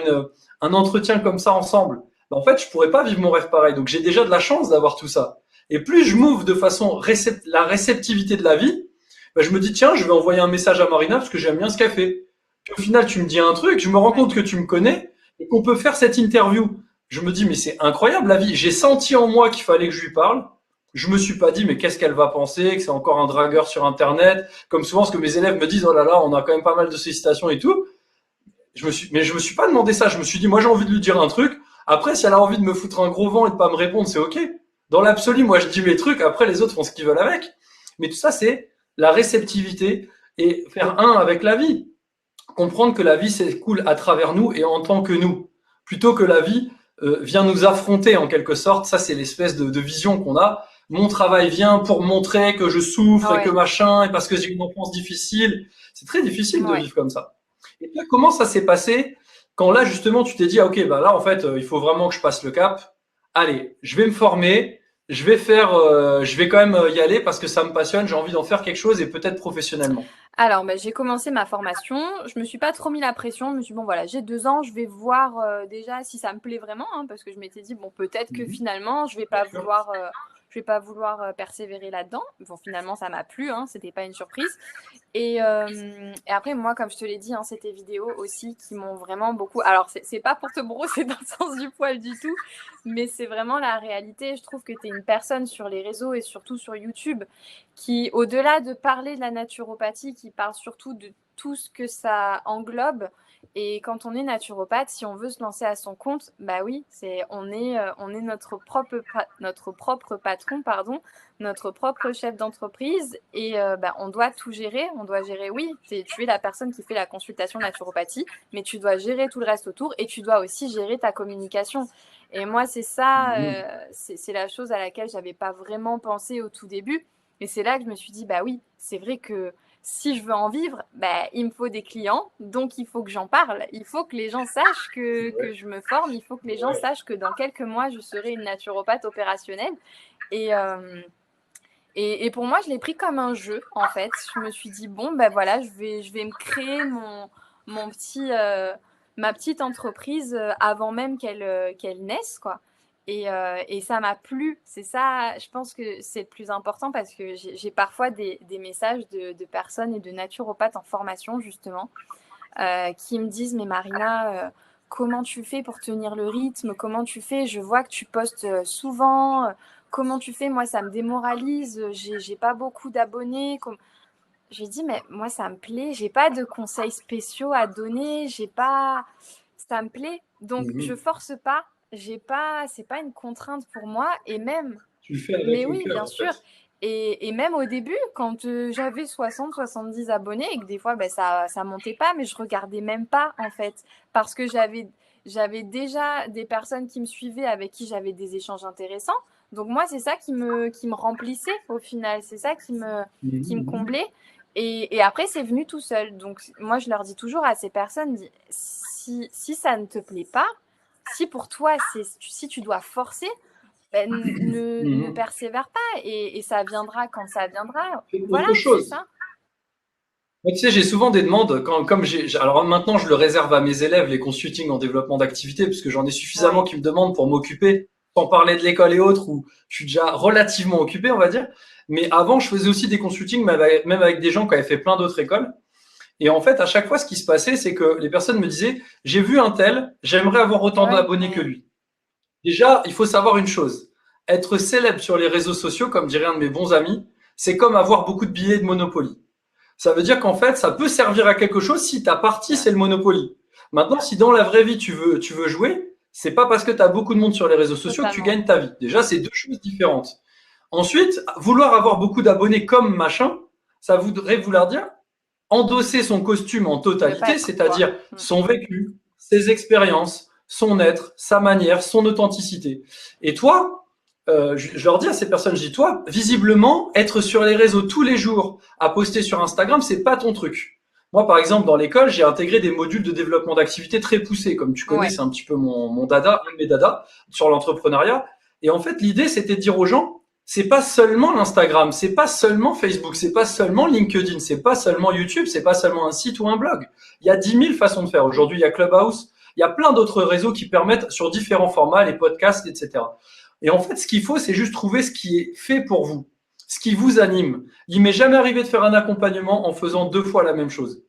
un entretien comme ça ensemble, ben en fait, je pourrais pas vivre mon rêve pareil. Donc, j'ai déjà de la chance d'avoir tout ça. Et plus je m'ouvre de façon la réceptivité de la vie, ben je me dis, tiens, je vais envoyer un message à Marina parce que j'aime bien ce qu'elle fait. Puis au final, tu me dis un truc, je me rends compte que tu me connais et qu'on peut faire cette interview. Je me dis, mais c'est incroyable la vie. J'ai senti en moi qu'il fallait que je lui parle. Je me suis pas dit, mais qu'est-ce qu'elle va penser, que c'est encore un dragueur sur Internet. Comme souvent, ce que mes élèves me disent, oh là là, on a quand même pas mal de sollicitations et tout. Mais je me suis pas demandé ça. Je me suis dit, moi, j'ai envie de lui dire un truc. Après, si elle a envie de me foutre un gros vent et de pas me répondre, c'est ok. Dans l'absolu, moi, je dis mes trucs. Après, les autres font ce qu'ils veulent avec. Mais tout ça, c'est la réceptivité et faire un avec la vie. Comprendre que la vie s'écoule à travers nous et en tant que nous. Plutôt que la vie vient nous affronter en quelque sorte. Ça, c'est l'espèce de vision qu'on a. Mon travail vient pour montrer que je souffre et que machin, et parce que j'ai une enfance difficile. C'est très difficile de vivre comme ça. Et puis, comment ça s'est passé quand là, justement, tu t'es dit, ah, ok, bah là, en fait, il faut vraiment que je passe le cap. allez, je vais me former, je vais quand même y aller parce que ça me passionne, j'ai envie d'en faire quelque chose et peut-être professionnellement. Alors, bah, j'ai commencé ma formation. Je me suis pas trop mis la pression. Je me suis dit, bon, voilà, j'ai 2 ans, je vais voir déjà si ça me plaît vraiment, hein, parce que je m'étais dit, bon, peut-être que Mhm. finalement, Bien sûr. je vais pas vouloir persévérer là-dedans. Bon, finalement, ça m'a plu, hein, c'était pas une surprise. Et après, moi, comme je te l'ai dit, hein, c'est tes vidéos aussi qui m'ont vraiment beaucoup. Alors, c'est pas pour te brosser dans le sens du poil du tout, mais c'est vraiment la réalité. Je trouve que tu es une personne sur les réseaux et surtout sur YouTube qui, au-delà de parler de la naturopathie, qui parle surtout de tout ce que ça englobe. Et quand on est naturopathe, si on veut se lancer à son compte, bah oui, on est notre propre patron, pardon, notre propre chef d'entreprise et bah, on doit tout gérer. On doit gérer, oui, tu es la personne qui fait la consultation naturopathie, mais tu dois gérer tout le reste autour et tu dois aussi gérer ta communication. Et moi, c'est ça, Mhm. c'est la chose à laquelle j'avais pas vraiment pensé au tout début. Et c'est là que je me suis dit, bah oui, c'est vrai que si je veux en vivre, bah, il me faut des clients, donc il faut que j'en parle. Il faut que les gens sachent C'est que vrai. je me forme, il faut que les gens sachent que dans quelques mois, je serai une naturopathe opérationnelle. Et, euh, et pour moi, je l'ai pris comme un jeu, en fait. Je me suis dit, bon, ben voilà, je vais me créer mon petit, ma petite entreprise avant même qu'elle naisse, quoi. Et ça m'a plu. C'est ça, je pense que c'est le plus important parce que j'ai parfois des messages de personnes et de naturopathes en formation, justement, qui me disent, mais Marina, comment tu fais pour tenir le rythme? Comment tu fais? Je vois que tu postes souvent. Comment tu fais? Moi, ça me démoralise. J'ai pas beaucoup d'abonnés. J'ai dit, mais moi, ça me plaît. J'ai pas de conseils spéciaux à donner. J'ai pas. Ça me plaît. Donc, je Mhm. force pas. J'ai pas. C'est pas une contrainte pour moi. Et même Tu le fais avec mais le oui, cœur, bien en sûr. fait. Et même au début, quand j'avais 60, 70 abonnés et que des fois, ben, ça montait pas, mais je regardais même pas, en fait, parce que j'avais déjà des personnes qui me suivaient avec qui j'avais des échanges intéressants. Donc moi, c'est ça qui me remplissait au final. C'est ça qui me Mhm. comblait. Et après, c'est venu tout seul. Donc moi, je leur dis toujours à ces personnes, si ça ne te plaît pas, si pour toi, si tu dois forcer, ben, ne Mhm. persévère pas et ça viendra quand ça viendra. Fais Voilà, autre c'est chose. ça. Moi, tu sais, j'ai souvent des demandes comme alors maintenant, je le réserve à mes élèves, les consultings en développement d'activité, parce que j'en ai suffisamment Ouais, qui me demandent pour m'occuper, sans parler de l'école et autres, où je suis déjà relativement occupé, on va dire. Mais avant, je faisais aussi des consultings, même avec des gens qui avaient fait plein d'autres écoles. Et en fait, à chaque fois, ce qui se passait, c'est que les personnes me disaient, j'ai vu un tel, j'aimerais avoir autant ouais, d'abonnés que mais lui. Déjà, il faut savoir une chose. Être célèbre sur les réseaux sociaux, comme dirait un de mes bons amis, c'est comme avoir beaucoup de billets de Monopoly. Ça veut dire qu'en fait, ça peut servir à quelque chose si ta partie, c'est le Monopoly. Maintenant, si dans la vraie vie, tu veux jouer, c'est pas parce que tu as beaucoup de monde sur les réseaux sociaux que tu totalement. gagnes ta vie. Déjà, c'est deux choses différentes. Ensuite, vouloir avoir beaucoup d'abonnés comme machin, ça voudrait vouloir dire endosser son costume en Ne pas totalité, être toi. c'est-à-dire son vécu, ses expériences, son être, sa manière, son authenticité. Et toi, je leur dis à ces personnes, je dis toi, visiblement, être sur les réseaux tous les jours, à poster sur Instagram, c'est pas ton truc. Moi, par exemple, dans l'école, j'ai intégré des modules de développement d'activité très poussés. Comme tu connais, Ouais, c'est un petit peu mon dada, un de mes dadas, sur l'entrepreneuriat. Et en fait, l'idée, c'était de dire aux gens, c'est pas seulement l'Instagram, c'est pas seulement Facebook, c'est pas seulement LinkedIn, c'est pas seulement YouTube, c'est pas seulement un site ou un blog. Il y a 10 000 façons de faire. Aujourd'hui, il y a Clubhouse, il y a plein d'autres réseaux qui permettent sur différents formats, les podcasts, etc. Et en fait, ce qu'il faut, c'est juste trouver ce qui est fait pour vous, ce qui vous anime. Il m'est jamais arrivé de faire un accompagnement en faisant deux fois la même chose.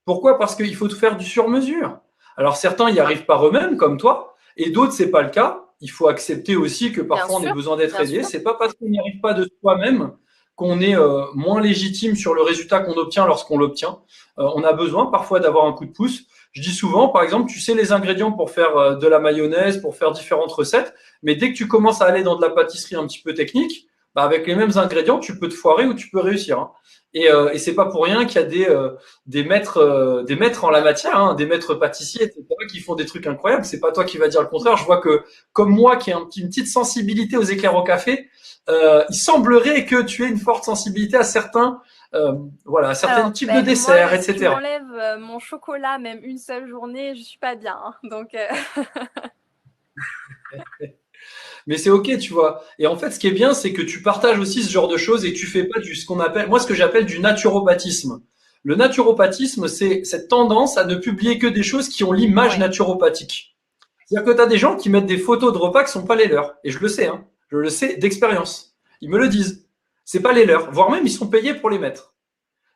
Pourquoi? Parce qu'il faut tout faire du sur-mesure. Alors certains y arrivent par eux-mêmes, comme toi, et d'autres, c'est pas le cas. Il faut accepter aussi que bien parfois on ait sûr, besoin d'être bien aidé. sûr. C'est pas parce qu'on n'y arrive pas de soi-même qu'on est moins légitime sur le résultat qu'on obtient lorsqu'on l'obtient. On a besoin parfois d'avoir un coup de pouce. Je dis souvent, par exemple, tu sais les ingrédients pour faire de la mayonnaise, pour faire différentes recettes, mais dès que tu commences à aller dans de la pâtisserie un petit peu technique, bah avec les mêmes ingrédients, tu peux te foirer ou tu peux réussir. Hein. Et c'est pas pour rien qu'il y a des maîtres en la matière, hein, des maîtres pâtissiers, etc., qui font des trucs incroyables. C'est pas toi qui vas dire le contraire. Je vois que, comme moi, qui ai une petite sensibilité aux éclairs au café, il semblerait que tu aies une forte sensibilité à euh, voilà, à certains Alors, types de ben, moi, desserts, si tu etc. m'enlèves mon chocolat, même une seule journée, je suis pas bien, hein. Donc, Mais c'est ok, tu vois. Et en fait, ce qui est bien, c'est que tu partages aussi ce genre de choses et tu fais pas ce qu'on appelle, moi, ce que j'appelle du naturopathisme. Le naturopathisme, c'est cette tendance à ne publier que des choses qui ont l'image Ouais, naturopathique. C'est-à-dire que tu as des gens qui mettent des photos de repas qui sont pas les leurs. Et je le sais, hein. Je le sais d'expérience. Ils me le disent. C'est pas les leurs. Voire même, ils sont payés pour les mettre.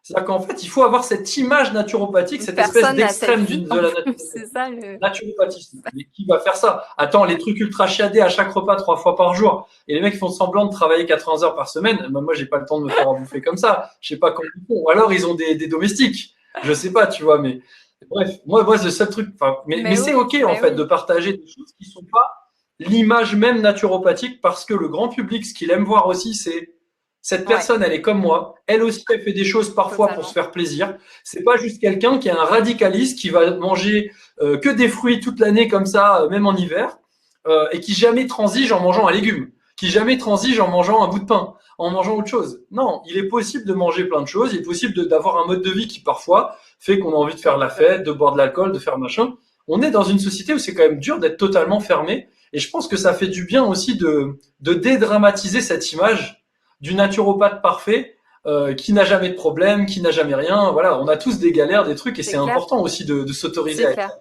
C'est-à-dire qu'en fait, il faut avoir cette image naturopathique, cette espèce personne n'a cette d'extrême vie de en la plus, naturopathie. c'est ça le. Naturopathisme. Mais qui va faire ça? Attends, les trucs ultra chiadés à chaque repas 3 fois par jour. Et les mecs font semblant de travailler 80 heures par semaine. Ben, moi, j'ai pas le temps de me faire bouffer comme ça. Je sais pas comment ils font. Ou alors, ils ont des domestiques. Je sais pas, tu vois, mais bref, moi, c'est le seul truc. Enfin, mais c'est ok, en Mais fait, de oui, partager des choses qui sont pas l'image même naturopathique parce que le grand public, ce qu'il aime voir aussi, c'est cette ouais, personne, elle est comme moi. Elle aussi, elle fait des choses parfois pour se totalement. faire plaisir. C'est pas juste quelqu'un qui est un radicaliste qui va manger que des fruits toute l'année comme ça, même en hiver, et qui jamais transige en mangeant un légume, qui jamais transige en mangeant un bout de pain, en mangeant autre chose. Non, il est possible de manger plein de choses. Il est possible d'avoir un mode de vie qui parfois fait qu'on a envie de faire la fête, de boire de l'alcool, de faire machin. On est dans une société où c'est quand même dur d'être totalement fermé. Et je pense que ça fait du bien aussi de dédramatiser cette image du naturopathe parfait qui n'a jamais de problème, qui n'a jamais rien. Voilà, on a tous des galères, des trucs, et C'est c'est clair, important aussi de s'autoriser c'est à être. clair.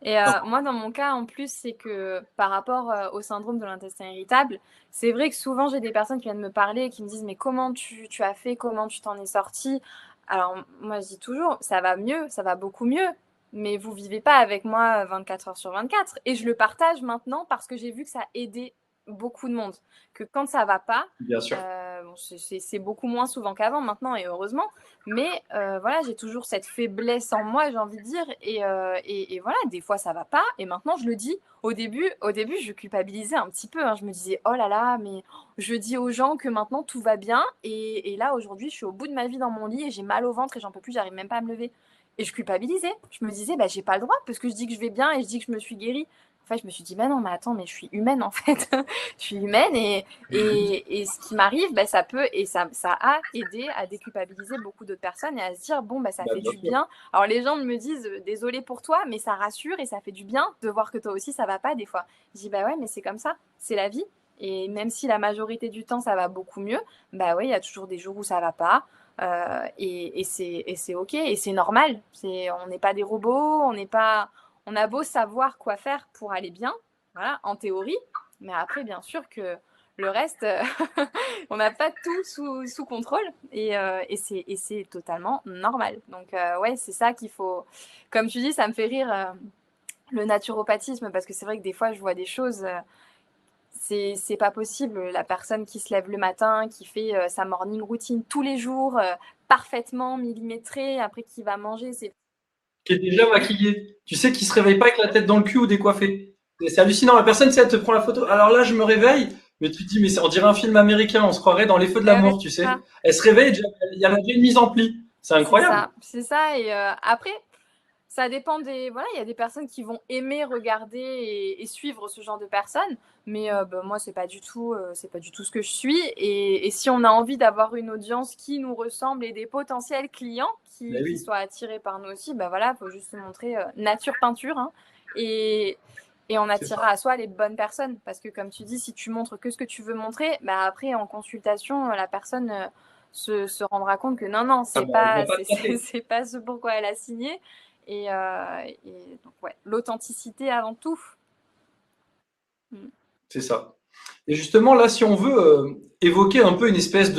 Et moi, dans mon cas, en plus, c'est que par rapport au syndrome de l'intestin irritable, c'est vrai que souvent, j'ai des personnes qui viennent me parler et qui me disent, mais comment tu as fait, comment tu t'en es sorti? Alors, moi, je dis toujours, ça va mieux, ça va beaucoup mieux, mais vous vivez pas avec moi 24 heures sur 24. Et je le partage maintenant parce que j'ai vu que ça a aidé beaucoup de monde. Que quand ça va pas, Bien sûr. bon, c'est beaucoup moins souvent qu'avant maintenant, et heureusement. Mais voilà, j'ai toujours cette faiblesse en moi, j'ai envie de dire. Et voilà, des fois, ça va pas. Et maintenant, je le dis. Au début, je culpabilisais un petit peu, hein. Je me disais, oh là là, mais je dis aux gens que maintenant, tout va bien. Et là, aujourd'hui, je suis au bout de ma vie dans mon lit et j'ai mal au ventre et j'en peux plus, j'arrive même pas à me lever. Et je culpabilisais. Je me disais, bah, j'ai pas le droit parce que je dis que je vais bien et je dis que je me suis guérie. En fait, je me suis dit, bah non, mais attends, mais je suis humaine en fait. Je suis humaine et ce qui m'arrive, bah, ça peut et ça a aidé à déculpabiliser beaucoup d'autres personnes et à se dire bon bah ça Bah, fait bien du sûr. bien. Alors les gens me disent désolé pour toi, mais ça rassure et ça fait du bien de voir que toi aussi ça va pas des fois. Je dis bah ouais mais c'est comme ça, c'est la vie. Et même si la majorité du temps ça va beaucoup mieux, bah ouais il y a toujours des jours où ça va pas. Et c'est ok et c'est normal. On n'est pas des robots, on a beau savoir quoi faire pour aller bien, voilà en théorie, mais après bien sûr que le reste, on n'a pas tout sous contrôle et c'est totalement normal. Donc, ouais, c'est ça qu'il faut. Comme tu dis, ça me fait rire le naturopathisme parce que c'est vrai que des fois, je vois des choses. C'est pas possible. La personne qui se lève le matin, qui fait sa morning routine tous les jours, parfaitement millimétrée, après qui va manger, c'est. Qui est déjà maquillé. Tu sais, qui se réveille pas avec la tête dans le cul ou décoiffé. C'est hallucinant. La personne, tu sais, elle te prend la photo. Alors là, je me réveille, mais tu te dis, mais on dirait un film américain. On se croirait dans les feux de Ouais, l'amour, tu c'est ça. sais. Elle se réveille, il y a déjà une mise en pli. C'est C'est incroyable. ça. C'est ça. Et après, ça dépend des. Voilà, il y a des personnes qui vont aimer regarder et suivre ce genre de personnes, mais bah, moi, c'est pas du tout ce que je suis. Et si on a envie d'avoir une audience qui nous ressemble et des potentiels clients Mais qui oui, soient attirés par nous aussi, bah voilà, faut juste se montrer nature peinture, hein, et, et on c'est attirera ça. à soi les bonnes personnes. Parce que comme tu dis, si tu montres que ce que tu veux montrer, bah après en consultation, la personne se rendra compte que non, non, Ah c'est bah, elle va pas, pas te taper. c'est pas ce pourquoi elle a signé. Et donc, ouais, l'authenticité avant tout. Mm. C'est ça. Et justement, là, si on veut évoquer un peu une espèce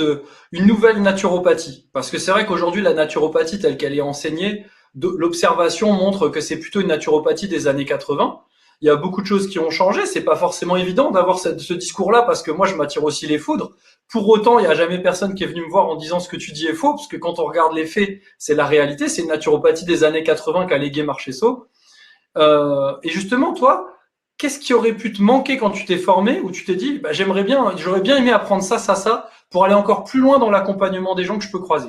une nouvelle naturopathie, parce que c'est vrai qu'aujourd'hui, la naturopathie telle qu'elle est enseignée, l'observation montre que c'est plutôt une naturopathie des années 80. Il y a beaucoup de choses qui ont changé. C'est pas forcément évident d'avoir ce discours-là, parce que moi, je m'attire aussi les foudres. Pour autant, il n'y a jamais personne qui est venu me voir en disant ce que tu dis est faux, parce que quand on regarde les faits, c'est la réalité. C'est une naturopathie des années 80 qu'a légué Marchesso. Et justement, toi, qu'est-ce qui aurait pu te manquer quand tu t'es formé, où tu t'es dit, bah, j'aurais bien aimé apprendre ça, pour aller encore plus loin dans l'accompagnement des gens que je peux croiser.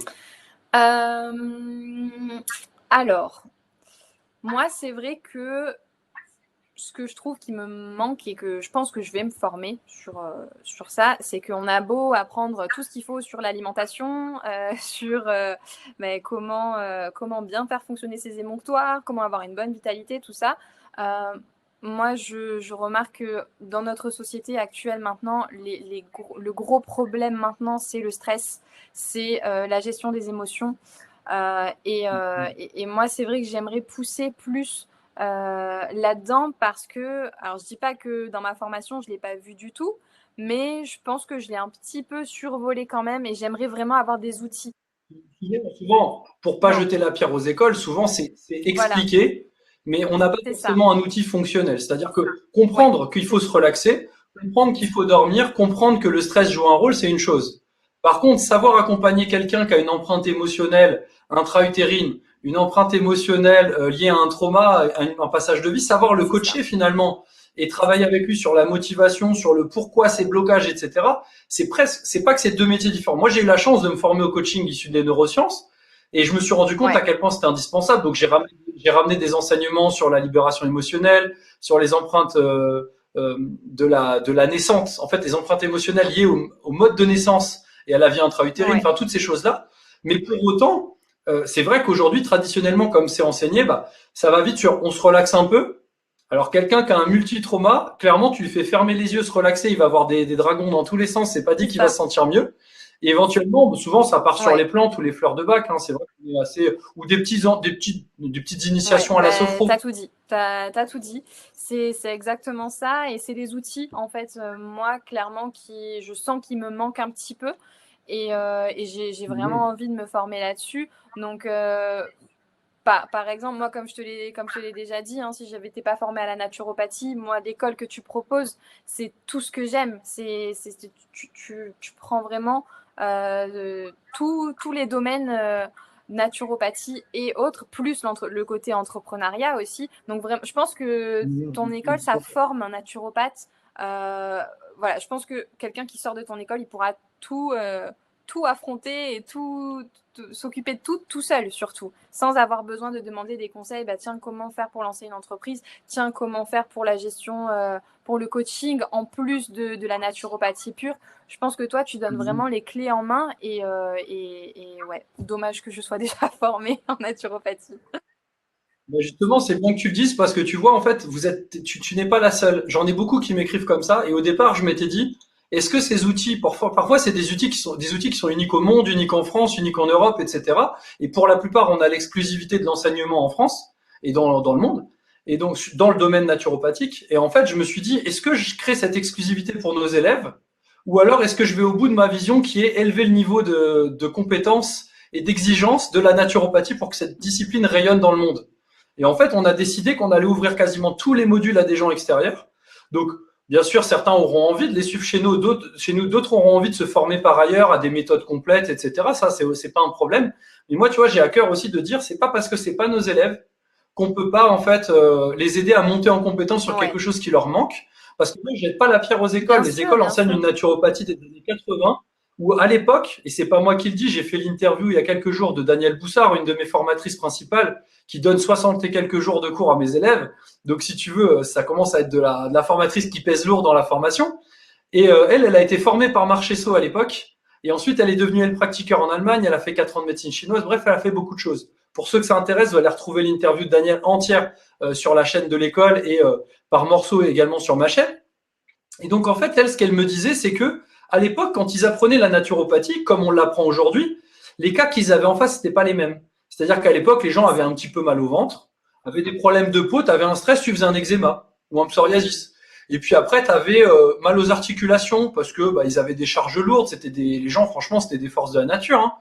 Euh, alors, moi, c'est vrai que ce que je trouve qui me manque et que je pense que je vais me former sur ça, c'est qu'on a beau apprendre tout ce qu'il faut sur l'alimentation, sur comment bien faire fonctionner ses émonctoires, comment avoir une bonne vitalité, tout ça. moi, je remarque que dans notre société actuelle maintenant, le gros problème maintenant, c'est le stress, c'est la gestion des émotions. Et moi, c'est vrai que j'aimerais pousser plus là-dedans parce que, alors je dis pas que dans ma formation, je l'ai pas vu du tout, mais je pense que je l'ai un petit peu survolé quand même et j'aimerais vraiment avoir des outils. Souvent, pour pas Non, jeter la pierre aux écoles, souvent c'est voilà, expliqué, mais on n'a pas c'est ça. forcément un outil fonctionnel. C'est-à-dire que Ouais, comprendre qu'il faut se relaxer, comprendre qu'il faut dormir, comprendre que le stress joue un rôle, c'est une chose. Par contre, savoir accompagner quelqu'un qui a une empreinte émotionnelle intra-utérine, une empreinte émotionnelle liée à un trauma, à un passage de vie, savoir le c'est ça. coacher finalement et travailler avec lui sur la motivation, sur le pourquoi ces blocages, etc. C'est pas que c'est deux métiers différents. Moi, j'ai eu la chance de me former au coaching issu des neurosciences et je me suis rendu compte à Ouais, quel point c'était indispensable. Donc, j'ai ramené des enseignements sur la libération émotionnelle, sur les empreintes de la naissance. En fait, les empreintes émotionnelles liées au mode de naissance et à la vie intra-utérine, ouais, enfin, toutes ces choses-là. Mais pour autant, c'est vrai qu'aujourd'hui, traditionnellement, comme c'est enseigné, bah, ça va vite sur on se relaxe un peu. Alors, quelqu'un qui a un multi-trauma, clairement, tu lui fais fermer les yeux, se relaxer, il va avoir des dragons dans tous les sens, c'est pas dit c'est qu'il va ça. se sentir mieux. Et éventuellement, souvent, ça part sur Ouais. les plantes ou les fleurs de bac, hein, c'est vrai qu'on est assez, ou des petites Ouais, initiations à la bah, t'as sophro. tout dit. T'as tout dit. C'est exactement ça. Et c'est des outils, en fait, moi, clairement, je sens qu'ils me manquent un petit peu. Et j'ai vraiment Mhm. envie de me former là-dessus. Donc, par exemple, moi, comme je te l'ai déjà dit, hein, si j'avais été pas formée à la naturopathie, moi, l'école que tu proposes, c'est tout ce que j'aime. Tu prends vraiment tous les domaines naturopathie et autres, plus le côté entrepreneuriat aussi. Donc, vraiment, je pense que ton école, ça forme un naturopathe. Euh, voilà, je pense que quelqu'un qui sort de ton école, il pourra tout affronter et s'occuper de tout seul surtout, sans avoir besoin de demander des conseils. Bah, tiens, comment faire pour lancer une entreprise? Tiens, comment faire pour la gestion, pour le coaching, en plus de la naturopathie pure. Je pense que toi, tu donnes vraiment les clés en main et ouais, dommage que je sois déjà formée en naturopathie. Ben justement, c'est bien que tu le dises parce que tu vois, en fait, tu n'es pas la seule. J'en ai beaucoup qui m'écrivent comme ça. Et au départ, je m'étais dit, est-ce que ces outils, parfois c'est des outils qui sont uniques au monde, uniques en France, uniques en Europe, etc. Et pour la plupart, on a l'exclusivité de l'enseignement en France et dans le monde. Et donc, dans le domaine naturopathique. Et en fait, je me suis dit, est-ce que je crée cette exclusivité pour nos élèves? Ou alors, est-ce que je vais au bout de ma vision qui est élever le niveau de compétence et d'exigence de la naturopathie pour que cette discipline rayonne dans le monde? Et en fait, on a décidé qu'on allait ouvrir quasiment tous les modules à des gens extérieurs. Donc, bien sûr, certains auront envie de les suivre chez nous, d'autres auront envie de se former par ailleurs à des méthodes complètes, etc. Ça, c'est pas un problème. Mais moi, tu vois, j'ai à cœur aussi de dire, c'est pas parce que c'est pas nos élèves qu'on peut pas en fait les aider à monter en compétence sur quelque Ouais, chose qui leur manque. Parce que moi, je jette pas la pierre aux écoles. bien Les sûr, écoles bien enseignent sûr. une naturopathie des années 80 où à l'époque, et c'est pas moi qui le dis, j'ai fait l'interview il y a quelques jours de Danielle Boussard, une de mes formatrices principales, qui donne 60 et quelques jours de cours à mes élèves. Donc, si tu veux, ça commence à être de la formatrice qui pèse lourd dans la formation. Et elle a été formée par Marchesso à l'époque. Et ensuite, elle est devenue elle pratiqueur en Allemagne. Elle a fait 4 ans de médecine chinoise. Bref, elle a fait beaucoup de choses. Pour ceux que ça intéresse, vous allez retrouver l'interview de Daniel entière sur la chaîne de l'école et par morceaux également sur ma chaîne. Et donc, en fait, elle, ce qu'elle me disait, c'est que à l'époque, quand ils apprenaient la naturopathie, comme on l'apprend aujourd'hui, les cas qu'ils avaient en face, c'était pas les mêmes. C'est-à-dire qu'à l'époque, les gens C'est avaient ça. un petit peu mal au ventre, avaient des problèmes de peau, tu avais un stress, tu faisais un eczéma ou un psoriasis. Et puis après, tu avais mal aux articulations parce que bah, ils avaient des charges lourdes. Les gens, franchement, c'était des forces de la nature. Hein.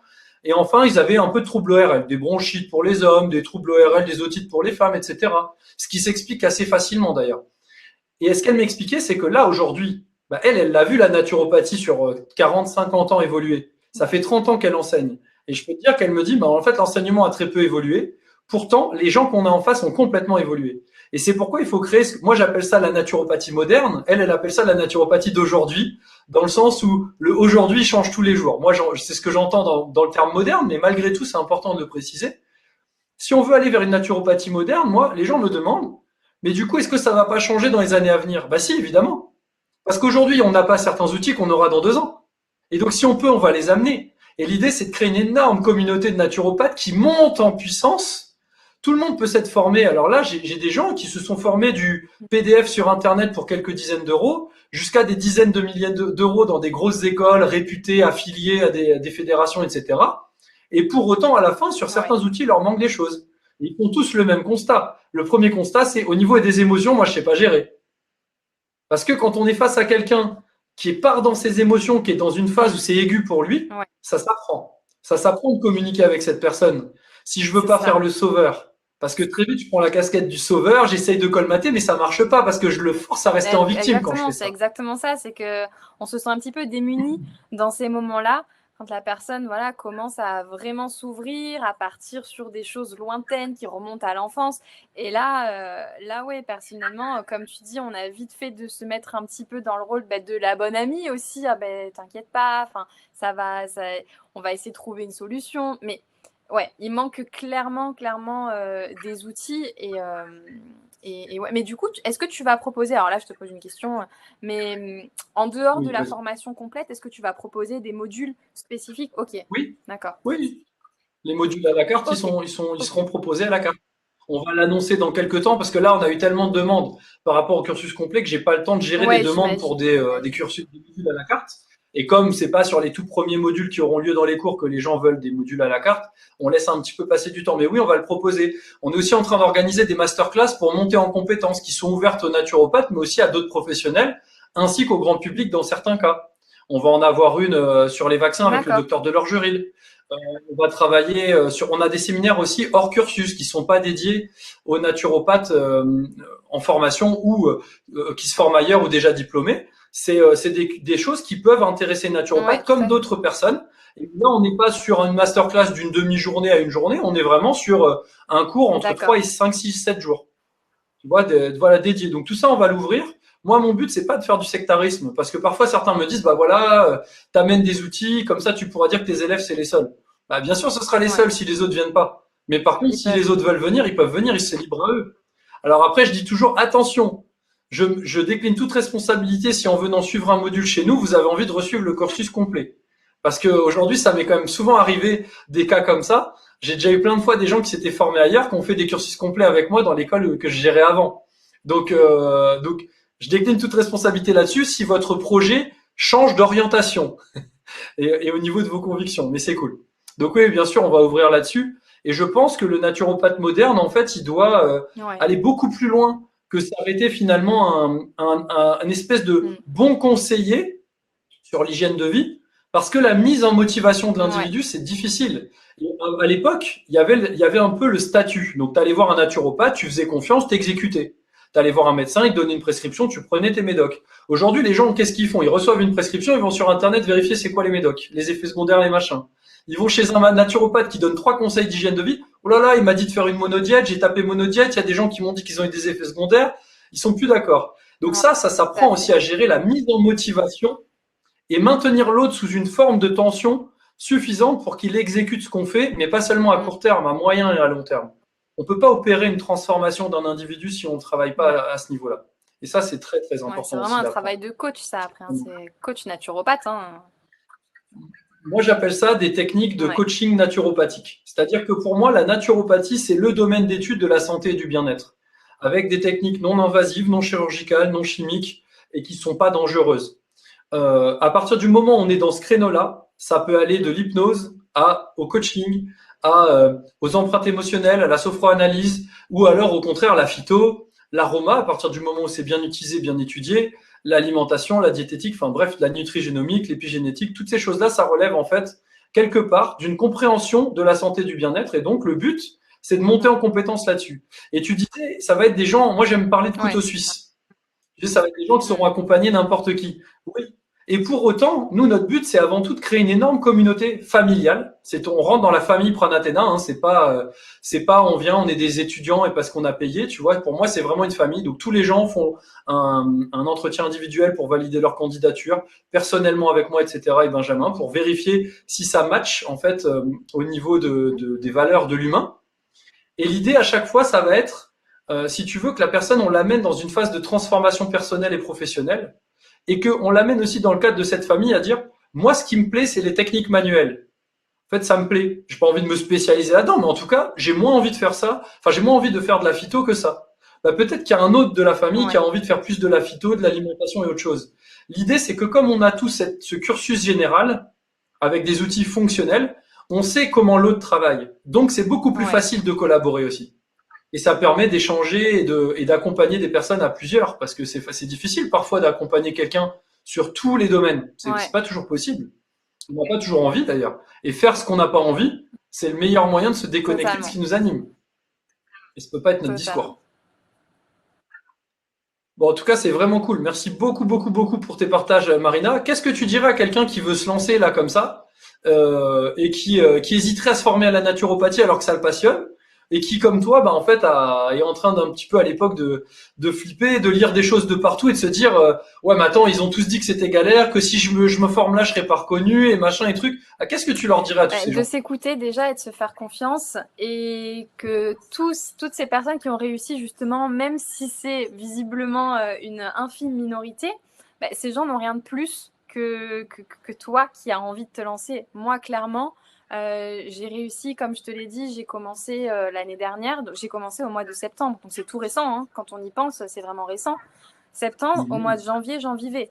Et enfin, ils avaient un peu de troubles ORL, des bronchites pour les hommes, des troubles ORL, des otites pour les femmes, etc. Ce qui s'explique assez facilement d'ailleurs. Et ce qu'elle m'expliquait, c'est que là, aujourd'hui, bah, elle l'a vu la naturopathie sur 40, 50 ans évoluer. Ça fait 30 ans qu'elle enseigne. Et je peux te dire qu'elle me dit, bah, en fait, l'enseignement a très peu évolué. Pourtant, les gens qu'on a en face ont complètement évolué. Et c'est pourquoi il faut créer, moi j'appelle ça la naturopathie moderne, elle appelle ça la naturopathie d'aujourd'hui, dans le sens où le aujourd'hui change tous les jours. Moi, c'est ce que j'entends dans le terme moderne, mais malgré tout, c'est important de le préciser. Si on veut aller vers une naturopathie moderne, moi, les gens me demandent, mais du coup, est-ce que ça va pas changer dans les années à venir? Bah si, évidemment. Parce qu'aujourd'hui, on n'a pas certains outils qu'on aura dans 2 ans. Et donc, si on peut, on va les amener. Et l'idée, c'est de créer une énorme communauté de naturopathes qui montent en puissance Tout le monde peut s'être formé. Alors là, j'ai des gens qui se sont formés du PDF sur Internet pour quelques dizaines d'euros jusqu'à des dizaines de milliers d'euros dans des grosses écoles réputées, affiliées à des fédérations, etc. Et pour autant, à la fin, sur certains outils, il leur manque des choses. Ils font tous le même constat. Le premier constat, c'est au niveau des émotions, moi, je sais pas gérer. Parce que quand on est face à quelqu'un qui est part dans ses émotions, qui est dans une phase où c'est aigu pour lui, ça s'apprend. Ça s'apprend de communiquer avec cette personne. Si je veux pas faire le sauveur, parce que très vite, je prends la casquette du sauveur, j'essaye de colmater, mais ça marche pas parce que je le force à rester en victime quand je fais ça. C'est exactement ça. C'est que on se sent un petit peu démuni dans ces moments-là, quand la personne, voilà, commence à vraiment s'ouvrir, à partir sur des choses lointaines qui remontent à l'enfance. Et là, ouais, personnellement, comme tu dis, on a vite fait de se mettre un petit peu dans le rôle de la bonne amie aussi. Ah ben, t'inquiète pas, enfin, on va essayer de trouver une solution. Mais ouais, il manque clairement des outils et ouais. Mais du coup, est-ce que tu vas proposer, alors là je te pose une question, mais en dehors de la formation complète, est-ce que tu vas proposer des modules spécifiques? Ok. Oui. D'accord. Oui. Les modules à la carte, ils seront proposés à la carte. On va l'annoncer dans quelques temps parce que là, on a eu tellement de demandes par rapport au cursus complet que j'ai pas le temps de gérer des demandes pour des cursus des modules à la carte. Et comme c'est pas sur les tout premiers modules qui auront lieu dans les cours que les gens veulent des modules à la carte, on laisse un petit peu passer du temps. Mais oui, on va le proposer. On est aussi en train d'organiser des masterclass pour monter en compétences qui sont ouvertes aux naturopathes, mais aussi à d'autres professionnels, ainsi qu'au grand public dans certains cas. On va en avoir une sur les vaccins avec le docteur Delorgeril. On va travailler on a des séminaires aussi hors cursus qui sont pas dédiés aux naturopathes en formation ou qui se forment ailleurs ou déjà diplômés. C'est des choses qui peuvent intéresser les naturopathes comme d'autres personnes. Et là, on n'est pas sur une masterclass d'une demi-journée à une journée, on est vraiment sur un cours entre 3 et 5, 6, 7 jours. Tu vois, voilà, dédié. Donc tout ça, on va l'ouvrir. Moi, mon but, c'est pas de faire du sectarisme, parce que parfois certains me disent, bah voilà, t'amènes des outils, comme ça, tu pourras dire que tes élèves c'est les seuls. Bah bien sûr, ce sera les seuls si les autres viennent pas. Mais par contre, si les autres veulent venir, ils peuvent venir, c'est libre à eux. Alors après, je dis toujours attention. Je décline toute responsabilité si en venant suivre un module chez nous, vous avez envie de resuivre le cursus complet. Parce que aujourd'hui, ça m'est quand même souvent arrivé des cas comme ça. J'ai déjà eu plein de fois des gens qui s'étaient formés ailleurs, qui ont fait des cursus complets avec moi dans l'école que je gérais avant. Donc, je décline toute responsabilité là-dessus si votre projet change d'orientation et au niveau de vos convictions. Mais c'est cool. Donc oui, bien sûr, on va ouvrir là-dessus. Et je pense que le naturopathe moderne, en fait, il doit aller beaucoup plus loin que s'arrêter finalement un espèce de bon conseiller sur l'hygiène de vie, parce que la mise en motivation de l'individu, c'est difficile. Et à l'époque, il y avait un peu le statut. Donc, tu allais voir un naturopathe, tu faisais confiance, t'exécutais. Tu allais voir un médecin, il te donnait une prescription, tu prenais tes médocs. Aujourd'hui, les gens, qu'est-ce qu'ils font? Ils reçoivent une prescription, ils vont sur Internet vérifier c'est quoi les médocs, les effets secondaires, les machins. Ils vont chez un naturopathe qui donne 3 conseils d'hygiène de vie. Oh là là, il m'a dit de faire une monodiète, j'ai tapé monodiète, il y a des gens qui m'ont dit qu'ils ont eu des effets secondaires, ils sont plus d'accord. Donc ça s'apprend aussi à gérer la mise en motivation et maintenir l'autre sous une forme de tension suffisante pour qu'il exécute ce qu'on fait, mais pas seulement à court terme, à moyen et à long terme. On peut pas opérer une transformation d'un individu si on ne travaille pas à ce niveau-là. Et ça, c'est très, très important. C'est vraiment un travail de coach, ça, après. C'est coach naturopathe. Moi, j'appelle ça des techniques de coaching naturopathique. C'est-à-dire que pour moi, la naturopathie, c'est le domaine d'étude de la santé et du bien-être, avec des techniques non invasives, non chirurgicales, non chimiques et qui sont pas dangereuses. À partir du moment où on est dans ce créneau-là, ça peut aller de l'hypnose au coaching, aux empreintes émotionnelles, à la sophroanalyse, ou alors au contraire la phyto, l'aroma, à partir du moment où c'est bien utilisé, bien étudié, l'alimentation, la diététique, enfin bref, la nutrigénomique, l'épigénétique, toutes ces choses-là, ça relève en fait quelque part d'une compréhension de la santé et du bien-être. Et donc le but, c'est de monter en compétence là-dessus. Et tu disais, ça va être des gens, moi j'aime parler de couteau suisse. Tu disais, ça va être des gens qui seront accompagnés n'importe qui. Oui. Et pour autant, nous, notre but, c'est avant tout de créer une énorme communauté familiale. On rentre dans la famille Pranathéna, hein, c'est pas, on vient, on est des étudiants et parce qu'on a payé, tu vois. Pour moi, c'est vraiment une famille. Donc, tous les gens font un entretien individuel pour valider leur candidature, personnellement avec moi, etc. et Benjamin, pour vérifier si ça match, en fait, au niveau des valeurs de l'humain. Et l'idée, à chaque fois, ça va être, si tu veux, que la personne, on l'amène dans une phase de transformation personnelle et professionnelle. Et qu'on l'amène aussi dans le cadre de cette famille à dire, moi, ce qui me plaît, c'est les techniques manuelles. En fait, ça me plaît. J'ai pas envie de me spécialiser là-dedans, mais en tout cas, j'ai moins envie de faire ça. Enfin, j'ai moins envie de faire de la phyto que ça. Bah, peut-être qu'il y a un autre de la famille qui Ouais, a envie de faire plus de la phyto, de l'alimentation et autre chose. L'idée, c'est que comme on a tous ce cursus général, avec des outils fonctionnels, on sait comment l'autre travaille. Donc, c'est beaucoup plus ouais, facile de collaborer aussi. Et ça permet d'échanger et d'accompagner des personnes à plusieurs, parce que c'est difficile parfois d'accompagner quelqu'un sur tous les domaines. C'est ouais, pas toujours possible. On n'a pas toujours envie d'ailleurs. Et faire ce qu'on n'a pas envie, c'est le meilleur moyen de se déconnecter de ce totalement, qui nous anime. Et ça peut pas être notre totalement. discours. Bon, en tout cas, c'est vraiment cool. Merci beaucoup, beaucoup, beaucoup pour tes partages, Marina. Qu'est-ce que tu dirais à quelqu'un qui veut se lancer là comme ça et qui hésiterait à se former à la naturopathie alors que ça le passionne et qui, comme toi, bah, en fait, est en train d'un petit peu à l'époque de flipper, de lire des choses de partout et de se dire ouais, mais attends, ils ont tous dit que c'était galère, que si je me forme là, je serais pas reconnu et machin et truc. Ah, qu'est-ce que tu leur dirais à tous Ouais, ces de gens? s'écouter déjà et de se faire confiance et que toutes ces personnes qui ont réussi justement, même si c'est visiblement une infime minorité, bah, ces gens n'ont rien de plus que toi qui as envie de te lancer. Moi, clairement, j'ai réussi, comme je te l'ai dit, j'ai commencé l'année dernière, j'ai commencé au mois de septembre, donc c'est tout récent, hein. Quand on y pense, c'est vraiment récent. Septembre, au mois de Mhm. janvier, j'en vivais.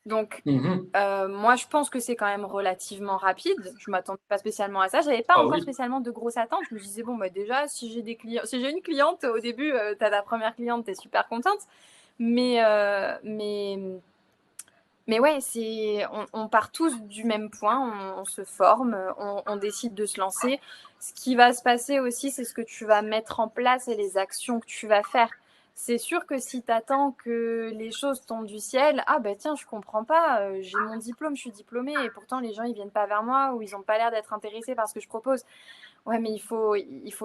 Donc, Mhm. moi, je pense que c'est quand même relativement rapide. Je m'attendais pas spécialement à ça. J'avais pas Ah encore oui. spécialement de grosses attentes. Je me disais, bon, bah, déjà, si j'ai des clients, si j'ai une cliente au début, tu as ta première cliente, tu es super contente. Mais, euh, mais, mais ouais, on part tous du même point, on se forme, on décide de se lancer. Ce qui va se passer aussi, c'est ce que tu vas mettre en place et les actions que tu vas faire. C'est sûr que si tu attends que les choses tombent du ciel, ah ben tiens, je comprends pas, j'ai mon diplôme, je suis diplômée et pourtant les gens ils viennent pas vers moi ou ils ont pas l'air d'être intéressés par ce que je propose. Ouais, mais il faut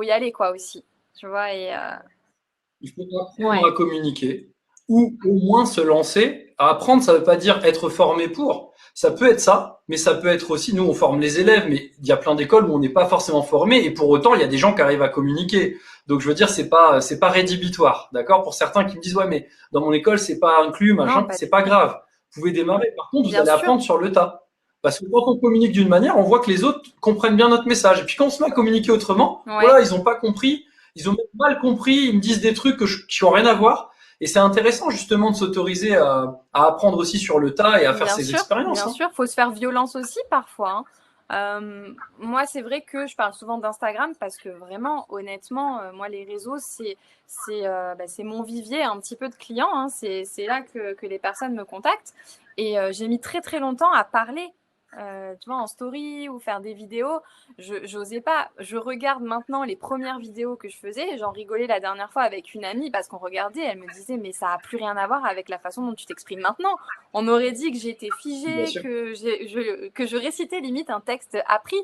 y aller quoi aussi, tu vois Il faut apprendre ouais, à communiquer ou au moins se lancer. À apprendre, ça ne veut pas dire être formé pour. Ça peut être ça, mais ça peut être aussi, nous, on forme les élèves, mais il y a plein d'écoles où on n'est pas forcément formé et pour autant, il y a des gens qui arrivent à communiquer. Donc, je veux dire, c'est pas rédhibitoire, d'accord? Pour certains qui me disent, ouais, mais dans mon école, c'est pas inclus, non, machin, pas c'est du pas tout. grave. Vous pouvez démarrer. Par contre, vous Bien allez sûr, apprendre sur le tas. Parce que quand on communique d'une manière, on voit que les autres comprennent bien notre message. Et puis quand on se met à communiquer autrement, ouais, voilà, ils n'ont pas compris, ils ont même mal compris, ils me disent des trucs qui n'ont rien à voir. Et c'est intéressant justement de s'autoriser à apprendre aussi sur le tas et à faire ses expériences. bien Hein. sûr. Faut se faire violence aussi parfois, hein. Moi, c'est vrai que je parle souvent d'Instagram parce que vraiment, honnêtement, moi, les réseaux, c'est mon vivier un petit peu de clients, hein. C'est là que les personnes me contactent. Et j'ai mis très très longtemps à parler, tu vois, en story ou faire des vidéos. Je n'osais pas. Je regarde maintenant les premières vidéos que je faisais. J'en rigolais la dernière fois avec une amie parce qu'on regardait. Elle me disait, mais ça a plus rien à voir avec la façon dont tu t'exprimes maintenant. On aurait dit que j'étais Bien figée, sûr. que je récitais limite un texte appris.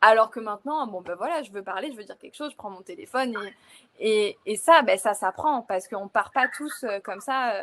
Alors que maintenant, bon ben voilà, je veux parler, je veux dire quelque chose, je prends mon téléphone et ça, ben ça s'apprend parce qu'on part pas tous comme ça,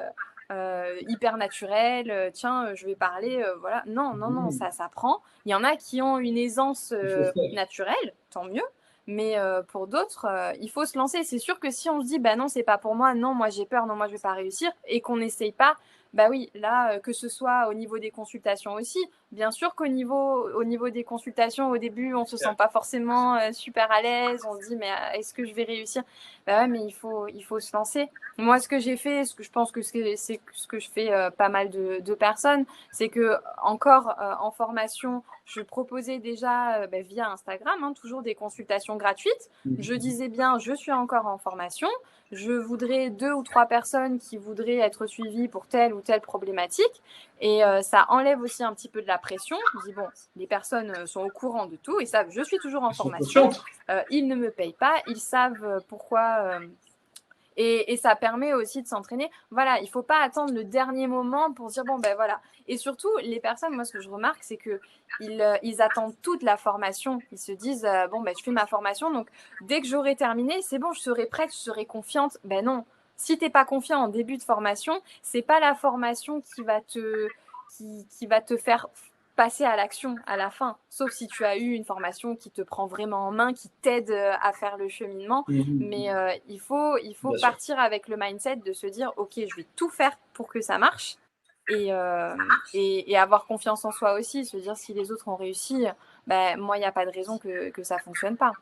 hyper naturel. Tiens, je vais parler, voilà. Non, non, non, Mmh. ça s'apprend. Il y en a qui ont une aisance Il faut faire. naturelle, tant mieux. Mais pour d'autres, il faut se lancer. C'est sûr que si on se dit, bah non, c'est pas pour moi, non, moi j'ai peur, non, moi je vais pas réussir, et qu'on n'essaye pas, bah oui, là, que ce soit au niveau des consultations aussi, bien sûr au niveau des consultations, au début, on se sent pas forcément super à l'aise, on se dit, mais est-ce que je vais réussir? Bah ouais, mais il faut se lancer. Moi, ce que j'ai fait, ce que je pense que c'est ce que je fais pas mal de personnes, c'est que encore en formation, je proposais déjà bah, via Instagram, hein, toujours des consultations gratuites. Je Mmh. disais bien, je suis encore en formation, je voudrais 2 ou 3 personnes qui voudraient être suivies pour telle ou telle problématique. Et ça enlève aussi un petit peu de la pression. Je dis, bon, les personnes sont au courant de tout, ils savent, je suis toujours en Elles sont formation, conscientes. ils ne me payent pas, ils savent pourquoi. Et ça permet aussi de s'entraîner. Voilà, il ne faut pas attendre le dernier moment pour dire, bon, ben voilà. Et surtout, les personnes, moi, ce que je remarque, c'est qu'ils attendent toute la formation. Ils se disent, bon, ben, je fais ma formation, donc dès que j'aurai terminé, c'est bon, je serai prête, je serai confiante. Ben non. Si tu n'es pas confiant en début de formation, c'est pas la formation qui va te faire passer à l'action à la fin. Sauf si tu as eu une formation qui te prend vraiment en main, qui t'aide à faire le cheminement. Mais Mmh. il faut Bien sûr. partir avec le mindset de se dire, OK, je vais tout faire pour que ça marche. et avoir confiance en soi aussi, se dire si les autres ont réussi, moi, il n'y a pas de raison que ça ne fonctionne pas.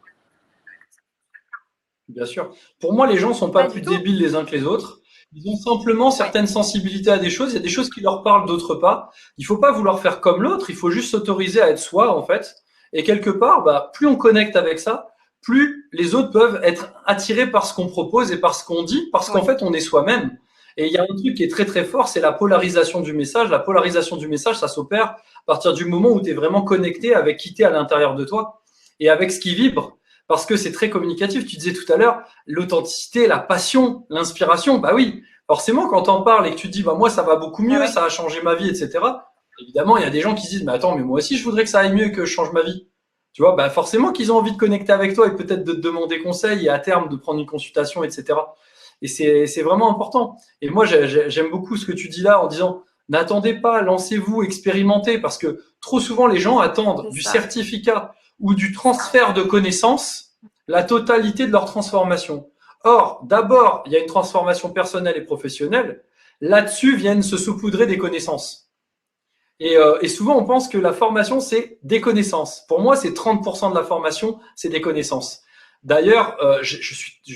Bien sûr. Pour moi, les gens sont pas Pas du plus tout. débiles les uns que les autres. Ils ont simplement Ouais, certaines sensibilités à des choses. Il y a des choses qui leur parlent, d'autres pas. Il faut pas vouloir faire comme l'autre. Il faut juste s'autoriser à être soi, en fait. Et quelque part, plus on connecte avec ça, plus les autres peuvent être attirés par ce qu'on propose et par ce qu'on dit, parce qu'en oui, fait, on est soi-même. Et il y a un truc qui est très très fort, c'est la polarisation du message. La polarisation du message, ça s'opère à partir du moment où tu es vraiment connecté avec qui t'es à l'intérieur de toi et avec ce qui vibre. Parce que c'est très communicatif. Tu disais tout à l'heure, l'authenticité, la passion, l'inspiration. Bah oui, forcément, quand t'en parles et que tu te dis, moi, ça va beaucoup ah mieux, ouais, ça a changé ma vie, etc. Évidemment, il y a des gens qui se disent, mais attends, mais moi aussi, je voudrais que ça aille mieux, que je change ma vie. Tu vois, forcément qu'ils ont envie de connecter avec toi et peut-être de te demander conseil et à terme de prendre une consultation, etc. Et c'est vraiment important. Et moi, j'aime beaucoup ce que tu dis là en disant, n'attendez pas, lancez-vous, expérimentez, parce que trop souvent, les gens attendent c'est du ça. certificat ou du transfert de connaissances la totalité de leur transformation. Or, d'abord, il y a une transformation personnelle et professionnelle. Là-dessus viennent se saupoudrer des connaissances. Et souvent, on pense que la formation, c'est des connaissances. Pour moi, c'est 30% de la formation, c'est des connaissances. D'ailleurs,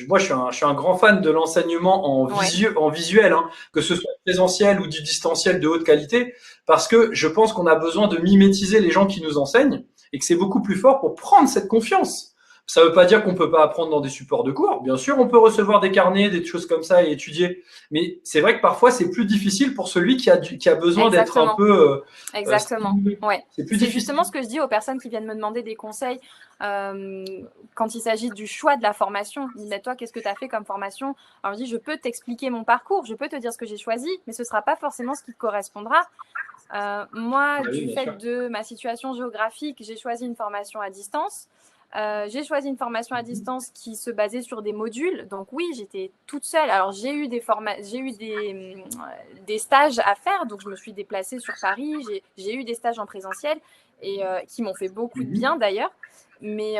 moi, je suis un grand fan de l'enseignement Ouais, en visuel, hein, que ce soit présentiel ou du distanciel de haute qualité, parce que je pense qu'on a besoin de mimétiser les gens qui nous enseignent et que c'est beaucoup plus fort pour prendre cette confiance. Ça ne veut pas dire qu'on ne peut pas apprendre dans des supports de cours. Bien sûr, on peut recevoir des carnets, des choses comme ça et étudier. Mais c'est vrai que parfois, c'est plus difficile pour celui qui a besoin d'être un exactement. peu Exactement, stimulé. ouais. C'est plus C'est justement difficile. ce que je dis aux personnes qui viennent me demander des conseils quand il s'agit du choix de la formation. Ils disent, mais toi, qu'est-ce que tu as fait comme formation? Alors je dis, je peux t'expliquer mon parcours, je peux te dire ce que j'ai choisi, mais ce ne sera pas forcément ce qui te correspondra. Moi, Bah oui, du bien fait sûr. de ma situation géographique, j'ai choisi une formation à distance. J'ai choisi une formation à distance qui se basait sur des modules. Donc oui, j'étais toute seule. Alors j'ai eu des stages à faire. Donc je me suis déplacée sur Paris. J'ai eu des stages en présentiel et qui m'ont fait beaucoup de bien Mhm. d'ailleurs. Mais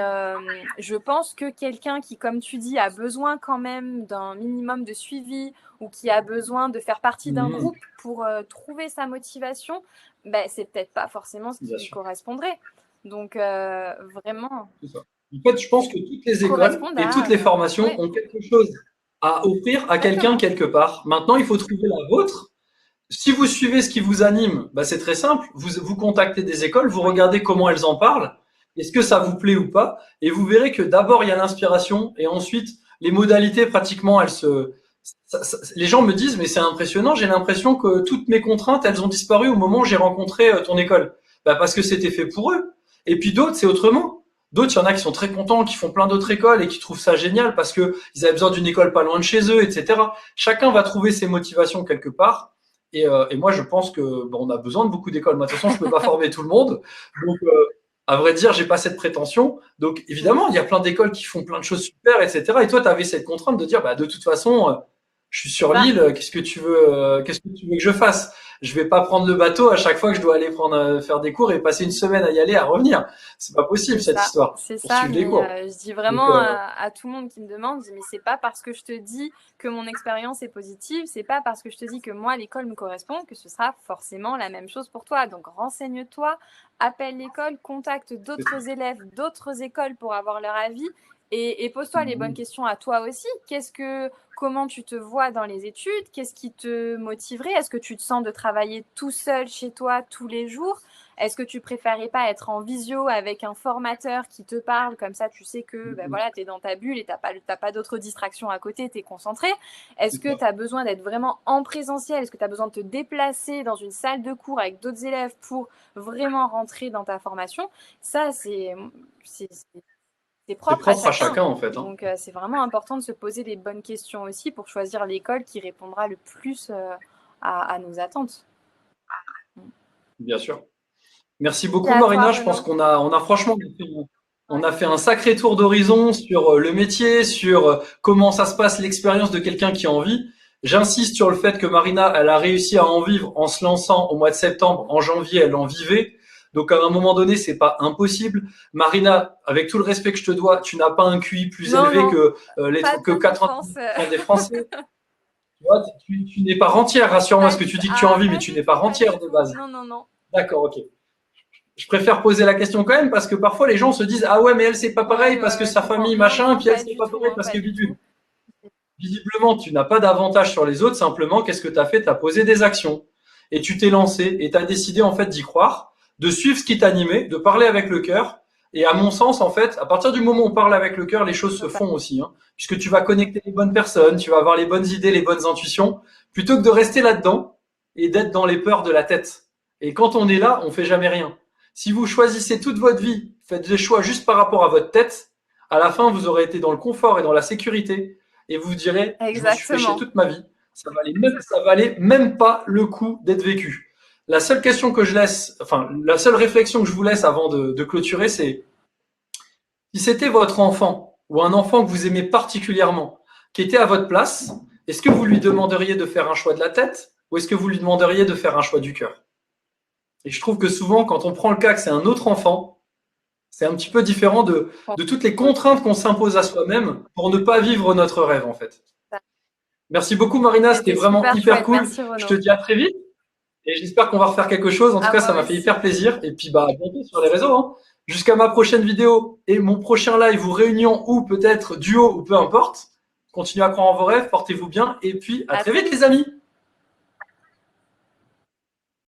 je pense que quelqu'un qui, comme tu dis, a besoin quand même d'un minimum de suivi ou qui a besoin de faire partie d'un Mhm. groupe pour trouver sa motivation, c'est peut-être pas forcément ce qui Bien lui sûr. correspondrait. Donc vraiment, C'est ça. En fait, je pense que toutes les écoles correspondent et toutes les à... formations ouais, ont quelque chose à offrir à quelqu'un exactement. quelque part. Maintenant, il faut trouver la vôtre. Si vous suivez ce qui vous anime, c'est très simple. Vous contactez des écoles, vous Ouais, regardez comment elles en parlent, est-ce que ça vous plaît ou pas, et vous verrez que d'abord il y a l'inspiration, et ensuite les modalités pratiquement, les gens me disent, mais c'est impressionnant, j'ai l'impression que toutes mes contraintes, elles ont disparu au moment où j'ai rencontré ton école. Parce que c'était fait pour eux. Et puis d'autres, c'est autrement. D'autres, il y en a qui sont très contents, qui font plein d'autres écoles et qui trouvent ça génial parce que ils avaient besoin d'une école pas loin de chez eux, etc. Chacun va trouver ses motivations quelque part. Et moi, je pense que on a besoin de beaucoup d'écoles. Moi, de toute façon, je peux pas former tout le monde. Donc, à vrai dire, j'ai pas cette prétention. Donc, mm, évidemment, il y a plein d'écoles qui font plein de choses super, etc. Et toi, tu avais cette contrainte de dire, de toute façon, je suis c'est sur ça. l'île. Qu'est-ce que tu veux que je fasse? Je vais pas prendre le bateau à chaque fois que je dois aller faire des cours et passer une semaine à y aller, à revenir. C'est pas possible cette histoire C'est pour ça, suivre des mais cours. je dis Donc, vraiment à tout le monde qui me demande, je dis, mais c'est pas parce que je te dis que mon expérience est positive, c'est pas parce que je te dis que moi l'école me correspond que ce sera forcément la même chose pour toi. Donc renseigne-toi, appelle l'école, contacte d'autres élèves, d'autres écoles pour avoir leur avis et pose-toi les bonnes questions à toi aussi. Comment tu te vois dans les études? Qu'est-ce qui te motiverait? Est-ce que tu te sens de travailler tout seul chez toi tous les jours? Est-ce que tu préférais pas être en visio avec un formateur qui te parle, comme ça tu sais que voilà, tu es dans ta bulle et tu n'as pas d'autres distractions à côté, tu es concentré. Est-ce c'est que ça. tu as besoin d'être vraiment en présentiel? Est-ce que tu as besoin de te déplacer dans une salle de cours avec d'autres élèves pour vraiment rentrer dans ta formation? Ça, c'est C'est propre à propre à chacun. chacun en fait. Hein. Donc c'est vraiment important de se poser les bonnes questions aussi pour choisir l'école qui répondra le plus à nos attentes. Bien sûr. Merci C'est beaucoup à toi, Marina. Je pense Renaud. qu'on a franchement on Ouais. a fait un sacré tour d'horizon sur le métier, sur comment ça se passe l'expérience de quelqu'un qui a envie. J'insiste sur le fait que Marina, elle a réussi à en vivre en se lançant au mois de septembre. En janvier, elle en vivait. Donc à un moment donné, c'est pas impossible. Marina, avec tout le respect que je te dois, tu n'as pas un QI plus Non, élevé non, que pas que de défense. 90% des Français. Tu vois, tu n'es pas rentière, rassure-moi, parce que tu dis que tu as envie, mais pas tu du n'es pas tout, pas du rentière de tout. base. Non, non, non. D'accord, ok. Je préfère poser la question quand même parce que parfois les gens se disent ah ouais mais elle c'est pas pareil Ouais, parce ouais, que ouais, je sa comprends. famille Non, machin et non, puis elle pas c'est du pas tout, pareil hein, parce pas que du tout. bidule. Visiblement tu n'as pas d'avantage sur les autres, simplement qu'est-ce que tu as fait? Tu as posé des actions et tu t'es lancé et tu as décidé en fait d'y croire, de suivre ce qui t'animait, de parler avec le cœur. Et à mon sens en fait, à partir du moment où on parle avec le cœur, les choses se font aussi, hein, puisque tu vas connecter les bonnes personnes, tu vas avoir les bonnes idées, les bonnes intuitions, plutôt que de rester là-dedans et d'être dans les peurs de la tête. Et quand on est là, on fait jamais rien. Si vous choisissez toute votre vie, faites des choix juste par rapport à votre tête, à la fin, vous aurez été dans le confort et dans la sécurité et vous vous direz, je me suis fait chier Exactement. toute ma vie. Ça valait même pas le coup d'être vécu. La seule question que je laisse, enfin, la seule réflexion que je vous laisse avant de clôturer, c'est si c'était votre enfant ou un enfant que vous aimez particulièrement qui était à votre place, est-ce que vous lui demanderiez de faire un choix de la tête ou est-ce que vous lui demanderiez de faire un choix du cœur? Et je trouve que souvent, quand on prend le cas que c'est un autre enfant, c'est un petit peu différent de toutes les contraintes qu'on s'impose à soi-même pour ne pas vivre notre rêve, en fait. Merci beaucoup, Marina. C'était C'était vraiment super hyper chouette. cool. Merci, Je te Renaud. dis à très vite et j'espère qu'on va refaire quelque chose. En tout À cas, ça moi m'a fait hyper aussi. plaisir. Et puis, bah, à bientôt sur les réseaux, hein. Jusqu'à ma prochaine vidéo et mon prochain live ou réunion ou peut-être duo ou peu importe. Continuez à croire en vos rêves, portez-vous bien et puis à À très très vite, vite. les amis.